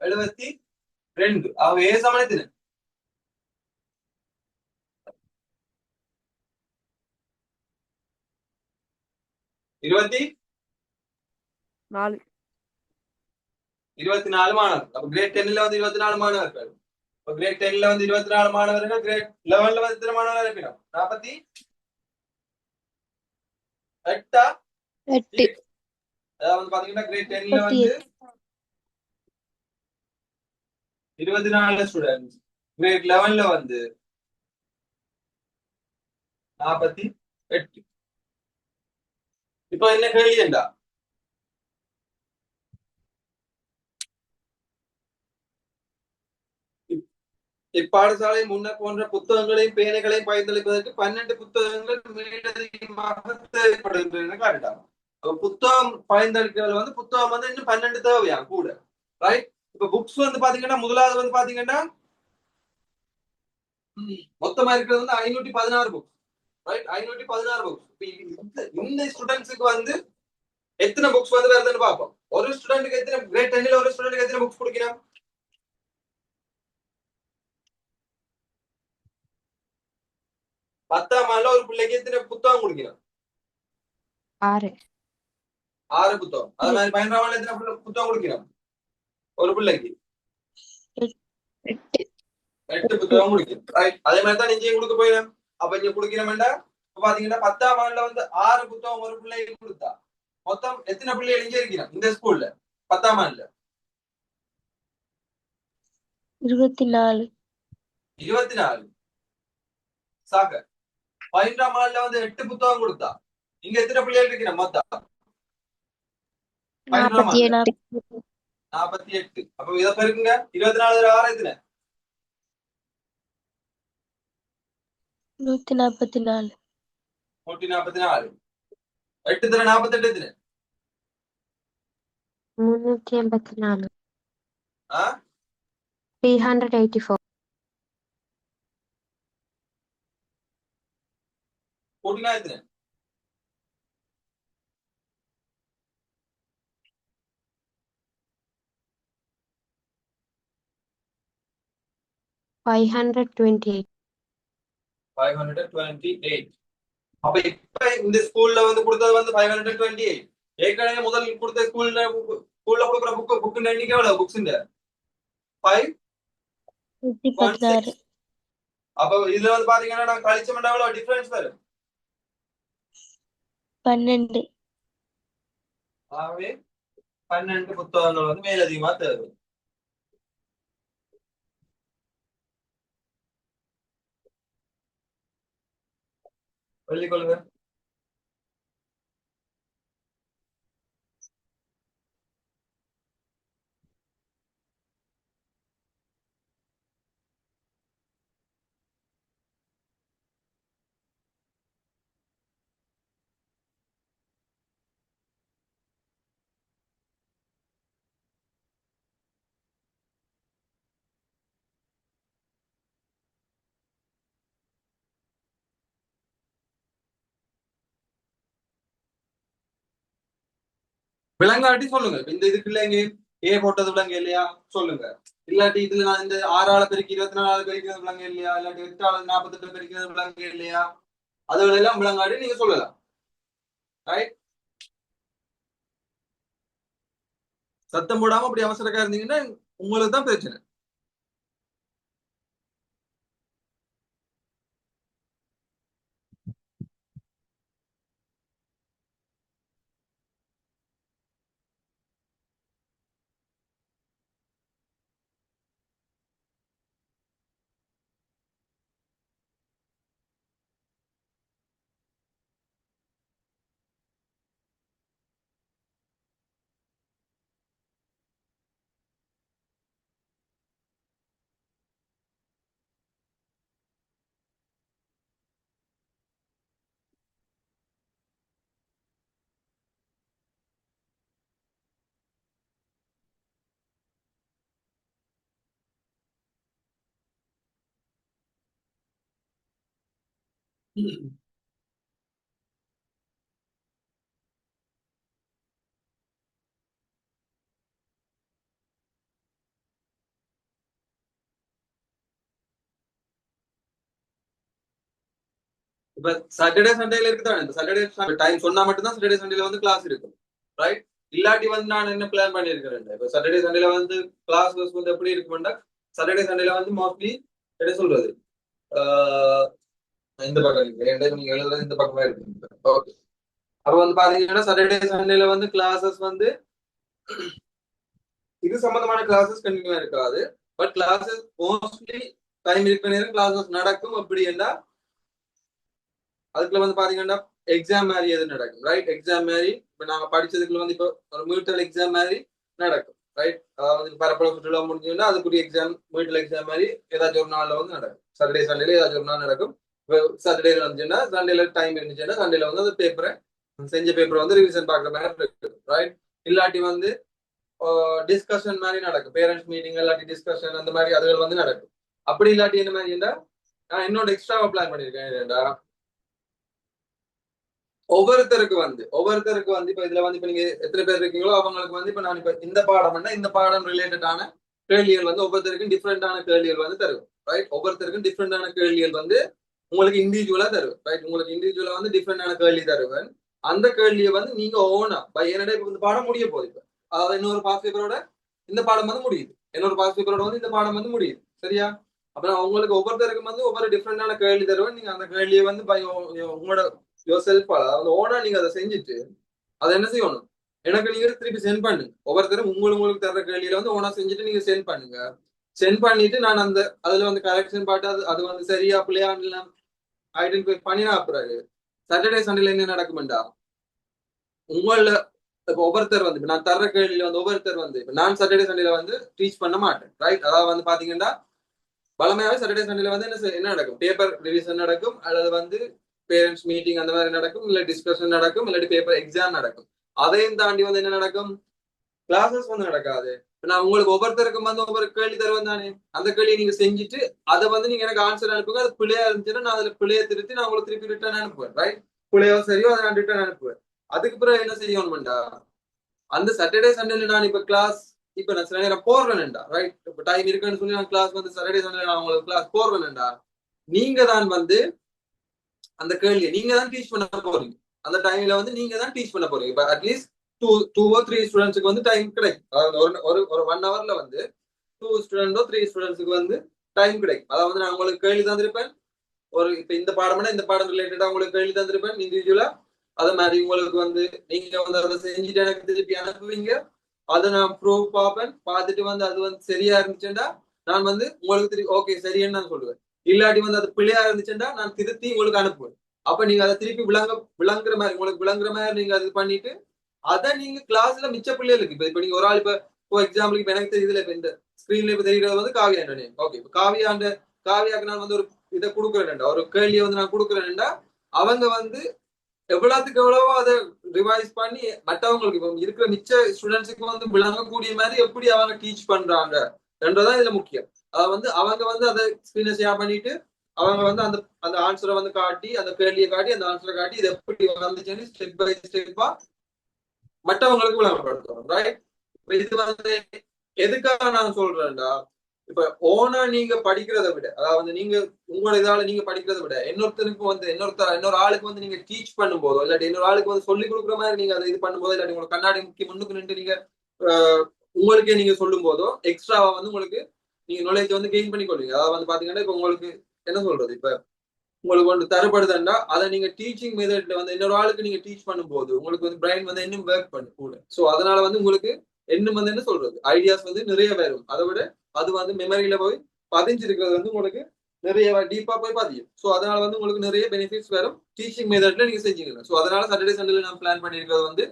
72. ஆகவே ஏ சமன் எத்தனை? 4. 24 மாணவர்கள். அப்ப கிரேட் 10ல வந்து 24 மாணவர்கள். அப்ப கிரேட் 10ல வந்து 24 மாணவர்கள், கிரேட் 11ல வந்து எத்தனை மாணவர்கள் இருப்பினோம்? 48. 8. அதாவது பாத்தீங்கன்னா கிரேட் 10ல வந்து 24 ஸ்டூடெண்ட்ஸ், கிரேட் 11ல வந்து 48. இப்போ என்ன கேள்வி என்றா இப்பாடசாலை முன்னர் போன்ற புத்தகங்களையும் பேனைகளையும் பயன்படுத்துவதற்கு 12 புத்தகங்கள் மேலதிகமாக தேவைப்படுகின்றன காட்டுட்டாங்க. புத்தகம் பயன்படுத்துறது வந்து புத்தகம் வந்து இன்னும் 12 தேவையா கூட. ரைட்? இப்ப புக்ஸ் வந்து பாத்தீங்கன்னா முதலாவது வந்து பாத்தீங்கன்னா மொத்தமா இருக்கிறது வந்து 516 புக்ஸ். ரைட்? 516 புக்ஸ். இந்த ஸ்டூடெண்ட்ஸுக்கு வந்து எத்தனை புக்ஸ் வந்து வருதுன்னு பார்ப்போம். ஒரு ஸ்டூடெண்ட்டுக்கு எத்தனை கிரேட் 10ல ஒரு ஸ்டூடெண்ட்டுக்கு எத்தனை புக்ஸ் கொடுக்கணும்? 10ஆம் ஆண்டுல ஒரு பிள்ளைக்கு எத்தனை புத்தகம் கொடுக்கணும்? 6. 6 புத்தகம். அது மாதிரி 12ஆம் ஆண்டுல எத்தனை புத்தகம் கொடுக்கணும் ஒரு பிள்ளைக்கு? 8. 8 புத்தகம் கொடுக்கணும். ரைட்? அதே மாதிரி தான் இங்கேயும் கொடுக்க போயிடும். அப்ப இங்க கொடுக்கணும்டா பாத்தீங்கன்னா 10ஆம் ஆண்டுல வந்து 6 புத்தகம் ஒரு பிள்ளைக்கு கொடுத்தா மொத்தம் எத்தனை பிள்ளைகள் இங்க இருக்கணும் இந்த ஸ்கூல்ல 10ஆம் ஆண்டுல? 24. 24. சாக 15ஆம் ஆண்டுல வந்து 8 புத்தகம் கொடுத்தா இங்க எத்தனை பிள்ளைகள் இருக்கணும் மொத்தம்? 15ஆம் ஆண்டுல 47. 48. அப்ப இதை பெருக்குங்க. 24 6 எத்தனை? 144. 144. 8 தர 48 எத்தனை? 384. ஆ? 384. 49 எத்தனை? 528. 528. அப்ப இப்ப இந்த ஸ்கூல்ல வந்து கொடுத்தது வந்து 528. ஏற்கனவே முதல் கொடுத்த ஸ்கூல்ல கொடுக்குற புக் எண்ணிக்கை எவ்வளவு புக்ஸ்? 516. அப்ப இதுல வந்து பாத்தீங்கன்னா நான் கழிச்சோம்னா எவ்வளவு டிஃபரன்ஸ் வரும்? 12. ஆகவே 12 புத்தகங்கள் வந்து மேலதிகமா தேவை. சொல்லிக் கொள்ளுங்க. விளங்காட்டி சொல்லுங்க. இந்த இதுக்கு இல்லைங்க ஏ போட்டது விளங்க இல்லையா சொல்லுங்க. இல்லாட்டி இதுல நான் இந்த 6 பெருக்கி 24 பெருக்கிறது விளங்க இல்லையா, இல்லாட்டி 8 48 பெருக்கிறது விளங்க இல்லையா, அதுகளெல்லாம் விளங்காட்டி நீங்க சொல்லலாம். ரைட்? சத்தம் போடாம அப்படி அவசரக்கா இருந்தீங்கன்னா உங்களுக்கு தான் பிரச்சனை. இப்ப சாட்டர்டே சண்டேல இருக்குதானே, இந்த சாட்டர்டே டைம் சொன்னா மட்டும்தான் சாட்டர்டே சண்டேல வந்து கிளாஸ் இருக்கும். ரைட்? இல்லாட்டி வந்து நான் என்ன பிளான் பண்ணிருக்கிறேன், இப்ப சாட்டர்டே சண்டேல வந்து கிளாஸ் வந்து எப்படி இருக்கும்னா, சாட்டர்டே சண்டேல வந்து மோஸ்ட்லி என்ன சொல்றது, இந்த பக்கம் இருக்கு நீங்க எழுதுறது இந்த பக்கமா இருக்கு. ஓகே, அப்ப வந்து பாத்தீங்கன்னா சாட்டர்டே சண்டேல வந்து கிளாஸஸ் வந்து இது சம்பந்தமான கிளாஸஸ் கண்டினியூவா இருக்காது. பட் கிளாஸஸ் மோஸ்ட்லி டைம் இருக்கிற நேரம் கிளாஸஸ் நடக்கும். அப்படி என்ன அதுக்குள்ள வந்து பாத்தீங்கன்னா எக்ஸாம் மாதிரி எது நடக்கும். ரைட்? எக்ஸாம் மாதிரி இப்ப நாங்க படிச்சதுக்குள்ள வந்து இப்போ ஒரு மியூட்டல் எக்ஸாம் மாதிரி நடக்கும். ரைட்? அதாவது பரப்பளவு சுற்றுலா முடிஞ்சதுன்னா அதுக்குரிய எக்ஸாம் மியூட்டல் எக்ஸாம் மாதிரி ஏதாச்சும் ஒரு நாள்ல வந்து நடக்கும். சாட்டர்டே சண்டேல ஏதாச்சும் ஒரு நாள் நடக்கும். இப்போ சாட்டர்டே வந்துச்சுன்னா சண்டேல டைம் இருந்துச்சுன்னா சண்டேல வந்து அந்த பேப்பரை செஞ்ச பேப்பரை வந்து ரிவிஷன் பார்க்குற மாதிரி இருக்கு. ரைட்? இல்லாட்டி வந்து டிஸ்கஷன் மாதிரி நடக்கும். பேரண்ட்ஸ் மீட்டிங் இல்லாட்டி டிஸ்கஷன் அந்த மாதிரி அதுகள் வந்து நடக்கும். அப்படி இல்லாட்டி என்ன மாதிரி இருந்தா நான் என்னோட எக்ஸ்ட்ராவா பிளான் பண்ணிருக்கேன். ஒவ்வொருத்தருக்கு வந்து இப்ப இதுல வந்து இப்ப நீங்க எத்தனை பேர் இருக்கீங்களோ அவங்களுக்கு வந்து இப்ப நான் இப்ப இந்த பாடம்னா இந்த பாடம் ரிலேட்டடான கேள்விகள் வந்து ஒவ்வொருத்தருக்கும் டிஃப்ரெண்டான கேள்விகள் வந்து தருவேன். ரைட்? ஒவ்வொருத்தருக்கும் டிஃப்ரெண்டான கேள்விகள் வந்து உங்களுக்கு இண்டிவிஜுவலா தருவேன். ரைட்? உங்களுக்கு இண்டிவிஜுவலா வந்து டிஃப்ரெண்டான கேள்வி தருவேன். அந்த கேள்வியை வந்து நீங்க ஓனா என்னடா இப்ப இந்த பாடம் முடிய போகுது. இப்ப அதாவது இன்னொரு பாஸ் பேப்பரோட இந்த பாடம் வந்து முடியுது, இன்னொரு பாஸ் பேப்பரோட வந்து இந்த பாடம் வந்து முடியுது. சரியா? அப்புறம் உங்களுக்கு ஒவ்வொருத்தருக்கும் வந்து ஒவ்வொரு டிஃப்ரெண்டான கேள்வி தருவேன். நீங்க அந்த கேள்வியை வந்து உங்களோட யோர் அதாவது ஓனா நீங்க அதை செஞ்சுட்டு அதை என்ன செய்யணும், எனக்கு நீங்க திருப்பி சென்ட் பண்ணுங்க. ஒவ்வொருத்தரும் உங்களுக்கு தர்ற கேள்வியில வந்து ஓனா செஞ்சுட்டு நீங்க சென்ட் பண்ணுங்க. சென்ட் பண்ணிட்டு நான் அந்த அதுல வந்து கரெக்ஷன் பாட்டு அது வந்து சரியா பிள்ளையா ஐடென்டிஃபை பண்ணினா பிறகு சாட்டர்டே சண்டேல என்ன நடக்குமெண்டா, உங்கள இப்ப ஒவ்வொருத்தர் வந்து நான் தர்ற கேள்வியில வந்து ஒவ்வொருத்தர் வந்து நான் சாட்டர்டே சண்டேல வந்து டீச் பண்ண மாட்டேன். ரைட்? அதாவது வந்து பாத்தீங்கன்னா பலமையாவே சாட்டர்டே சண்டேல வந்து என்ன நடக்கும், பேப்பர் ரிவிஷன் நடக்கும், அல்லது வந்து பேரண்ட்ஸ் மீட்டிங் அந்த மாதிரி நடக்கும், இல்ல டிஸ்கஷன் நடக்கும், இல்லாட்டி பேப்பர் எக்ஸாம் நடக்கும். அதையும் தாண்டி வந்து என்ன நடக்கும், கிளாஸஸ் வந்து நடக்காது. நான் உங்களுக்கு ஒவ்வொருத்தருக்கும் வந்து ஒவ்வொரு கேள்வி தருவேன் தானே, அந்த கேள்வியை நீங்க செஞ்சுட்டு அதை வந்து நீங்க எனக்கு ஆன்சர் அனுப்புங்க. அது பிள்ளையா இருந்துச்சுன்னா நான் அதுல பிள்ளைய திருத்தி நான் உங்களுக்கு திருப்பி ரிட்டர்ன் அனுப்புவேன். ரைட்? பிள்ளையோ சரியோ அதை நான் ரிட்டர்ன் அனுப்புவேன். அதுக்கு பிறகு என்ன செய்யணும்டா, அந்த சாட்டர்டே சண்டேல நான் இப்ப கிளாஸ் இப்ப நான் சில நேரம் போடுறேன்டா. ரைட்? இப்ப டைம் இருக்குன்னு சொல்லி நான் கிளாஸ் வந்து சாட்டர்டே சண்டே நான் உங்களுக்கு கிளாஸ் போடுறேன்டா, நீங்க தான் வந்து அந்த கேள்வியை நீங்க தான் டீச் பண்ண போறீங்க. அந்த டைம்ல வந்து நீங்க தான் டீச் பண்ண போறீங்க. இப்ப அட்லீஸ்ட் 2 or 3 ஸ்டூடெண்ட்ஸுக்கு வந்து டைம் கிடைக்கும். அதாவது ஒரு 1 ஹவர்ல வந்து 2 ஸ்டூடெண்டோ 3 ஸ்டூடெண்ட்ஸுக்கு வந்து டைம் கிடைக்கும். அதாவது நான் உங்களுக்கு கேள்வி தந்திருப்பேன். இப்ப இந்த பாடம்னா இந்த பாடம் ரிலேட்டடா உங்களுக்கு கேள்வி தந்திருப்பேன் இண்டிவிஜுவலா. அதே மாதிரி உங்களுக்கு வந்து நீங்க வந்து அதை செஞ்சுட்டு எனக்கு திருப்பி அனுப்புவீங்க. அதை நான் ப்ரூவ் பார்ப்பேன். பார்த்துட்டு வந்து அது வந்து சரியா இருந்துச்சுன்னா நான் வந்து உங்களுக்கு திருப்பி ஓகே சரின்னு நான் சொல்லுவேன். இல்லாட்டி வந்து அது பிள்ளையா இருந்துச்சுன்னா நான் திருத்தி உங்களுக்கு அனுப்புவேன். அப்ப நீங்க அதை திருப்பி விளங்குற மாதிரி உங்களுக்கு விளங்குற மாதிரி நீங்க அது பண்ணிட்டு அதை நீங்க கிளாஸ்ல மிச்ச பிள்ளைகளுக்கு இப்ப நீங்க ஒரு ஆள் இப்போ எக்ஸாம்பிளுக்கு இப்ப எனக்கு தெரியுதுல, இப்ப இந்த ஸ்கிரீன்ல இப்ப தெரியுறது வந்து காவியாண்ட. ஓகே, இப்ப காவியாக்கு நான் வந்து ஒரு இதை கொடுக்குறேன்டா, ஒரு கேள்வியை வந்து நான் கொடுக்குறேன்டா, அவங்க வந்து எவ்வளவுக்கு எவ்வளவோ அதை ரிவைஸ் பண்ணி மற்றவங்களுக்கு இப்ப இருக்கிற மிச்ச ஸ்டூடெண்ட்ஸுக்கு வந்து விளங்கக்கூடிய மாதிரி எப்படி அவங்க டீச் பண்றாங்க என்றதான் இதுல முக்கியம். அதை வந்து அவங்க வந்து அதை ஸ்கிரீனை ஷேர் பண்ணிட்டு அவங்க வந்து அந்த அந்த ஆன்சரை வந்து காட்டி அந்த கேள்வியை காட்டி அந்த ஆன்சரை காட்டி இது எப்படி வந்துச்சுன்னு ஸ்டெப் பை ஸ்டெப்பா மற்றவங்களுக்கு விளம்பரப்படுத்தணும், ரைட்? இது வந்து எதுக்காக நான் சொல்றேன்டா, இப்ப ஓனா நீங்க படிக்கிறதை விட, அதாவது நீங்க உங்களோட இதால நீங்க படிக்கிறதை விட இன்னொருத்தருக்கு வந்து இன்னொரு ஆளுக்கு வந்து நீங்க டீச் பண்ணும் போதோ இல்லாட்டி இன்னொரு ஆளுக்கு வந்து சொல்லி கொடுக்குற மாதிரி நீங்க அதை இது பண்ணும்போதோ இல்லாட்டி உங்களுக்கு கண்ணாடி முன்னுக்கு நின்று நீங்க உங்களுக்கே நீங்க சொல்லும் போதோ எக்ஸ்ட்ராவா வந்து உங்களுக்கு நீங்க நாலேஜ் வந்து கெயின் பண்ணி கொள்வீங்க. அதாவது வந்து பாத்தீங்கன்னா இப்ப உங்களுக்கு என்ன சொல்றது, இப்ப உங்களுக்கு ஒன்று தரப்படுதுன்னா அதை நீங்க டீச்சிங் மெத்தட்ல வந்து இன்னொரு ஆளுக்கு நீங்க டீச் பண்ணும்போது உங்களுக்கு வந்து பிரைன் வந்து இன்னும் ஒர்க் பண்ணு கூட. ஸோ அதனால வந்து உங்களுக்கு இன்னும் வந்து என்ன சொல்றது, ஐடியாஸ் வந்து நிறைய வரும். அதை விட அது வந்து மெமரியில போய் பதிஞ்சிருக்கிறது வந்து உங்களுக்கு நிறைய டீப்பா போய் பதியும். ஸோ அதனால வந்து உங்களுக்கு நிறைய பெனிஃபிட்ஸ் வரும் டீச்சிங் மெத்தட்ல நீங்க செஞ்சீங்க. ஸோ அதனால சாட்டர்டே சண்டேல நான் பிளான் பண்ணிருக்கிறது வந்து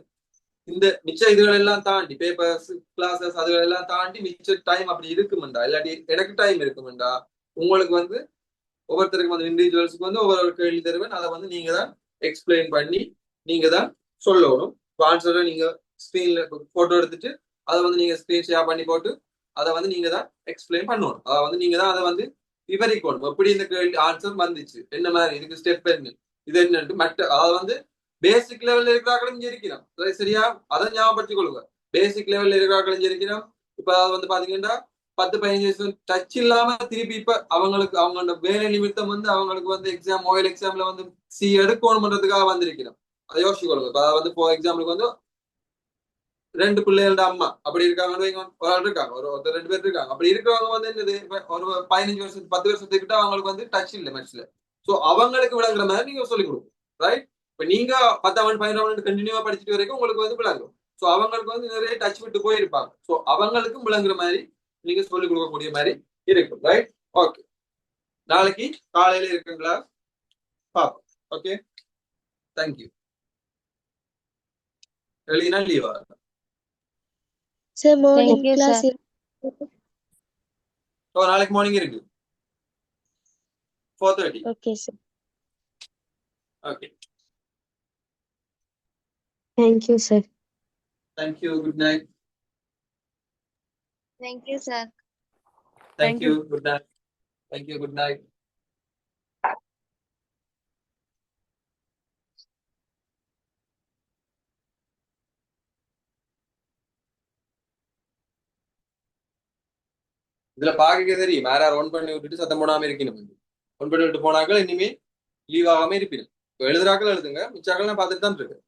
இந்த மிச்ச இதுகள் எல்லாம் தாண்டி பேப்பர்ஸ் கிளாஸஸ் அதுகள் எல்லாம் தாண்டி மிச்ச டைம் அப்படி இருக்குமெண்டா இல்லாட்டி எனக்கு டைம் இருக்குமெண்டா உங்களுக்கு வந்து ஒவ்வொருத்தருக்கு வந்து இண்டிவிஜுவல்ஸுக்கு வந்து ஒவ்வொரு கேள்வி தருவேன். அதை வந்து நீங்க தான் எக்ஸ்பிளைன் பண்ணி நீங்க தான் சொல்லணும். ஆன்சரை நீங்க ஸ்கிரீன்ல போட்டோ எடுத்துட்டு அதை வந்து நீங்க ஸ்கிரீன் ஷேர் பண்ணி போட்டு அதை வந்து நீங்க தான் எக்ஸ்பிளைன் பண்ணணும். அதை வந்து நீங்க தான் அதை வந்து விவரிக்கணும். எப்படி இந்த கேள்வி ஆன்சர் வந்துச்சு, என்ன மாதிரி இதுக்கு ஸ்டெப் என்ன, இது என்னன்ட்டு மற்ற அதை வந்து பேசிக் லெவல்ல இருக்கிறாங்களும் ஜெரிக்கிறோம். சரியா? அதை ஞாபகப்படுத்திக் கொள்ளுங்க. பேசிக் லெவல்ல இருக்கிறாங்களும் ஜெரிக்கிறோம். இப்ப வந்து பாத்தீங்கன்னா 10-15 டச் இல்லாம திருப்பி இப்ப அவங்களுக்கு அவங்களோட வேலை நிமித்தம் வந்து அவங்களுக்கு வந்து எக்ஸாம் ஓயல் எக்ஸாம்ல வந்து சி எடுக்கணும்ன்றதுக்காக வந்திருக்கிறோம். அதை யோசிச்சுக்கொள்ளுங்க. இப்ப வந்து இப்போ எக்ஸாம்பிளுக்கு வந்து 2 பிள்ளைகளோட அம்மா அப்படி இருக்காங்கன்னு ஒரு ஆள் இருக்காங்க, ஒருத்தர் 2 பேர் இருக்காங்க. அப்படி இருக்கிறவங்க வந்து என்னது ஒரு 15 வருஷம் 10 வருஷத்துக்கிட்ட அவங்களுக்கு வந்து டச் இல்லை மேட்ச்ல. ஸோ அவங்களுக்கு விளங்குற மாதிரி நீங்க சொல்லிக் கொடுக்கும், ரைட்? இப்ப நீங்க 10ஆம் 12ஆம் கண்டினியூவா படிச்சுட்டு வரைக்கும் உங்களுக்கு வந்து விளங்கும். ஸோ அவங்களுக்கு வந்து நிறைய டச் விட்டு போயிருப்பாங்க. ஸோ அவங்களுக்கும் விளங்குற மாதிரி நீங்க சொல்லிக் கொடுக்கக்கூடிய மாதிரி இருக்கும், ரைட்? ஓகே, நாளைக்கு காலையில இருக்குங்களா பாப்போம். Okay, thank you. வெளியினா லீவா? Sir morning Thank you, class sir. நாளைக்கு மார்னிங் இருக்கு 4:30. Okay sir. Okay, thank you sir. Thank you. Good night. Thank you, sir. Thank you. Good night. Thank you. Good night. இதுல பாக்க தெரியும் யார் ஒன் பண்ணி விட்டுட்டு சத்தம் போடாம இருக்கணும். ஒன் பண்ணி விட்டு போனாக்கள் இனிமே லீவ் ஆகாம இருப்பீங்க. எழுதுறாக்கள் எழுதுங்க, மிச்சாக்கள் நான் பார்த்துட்டு தான் இருக்கேன்.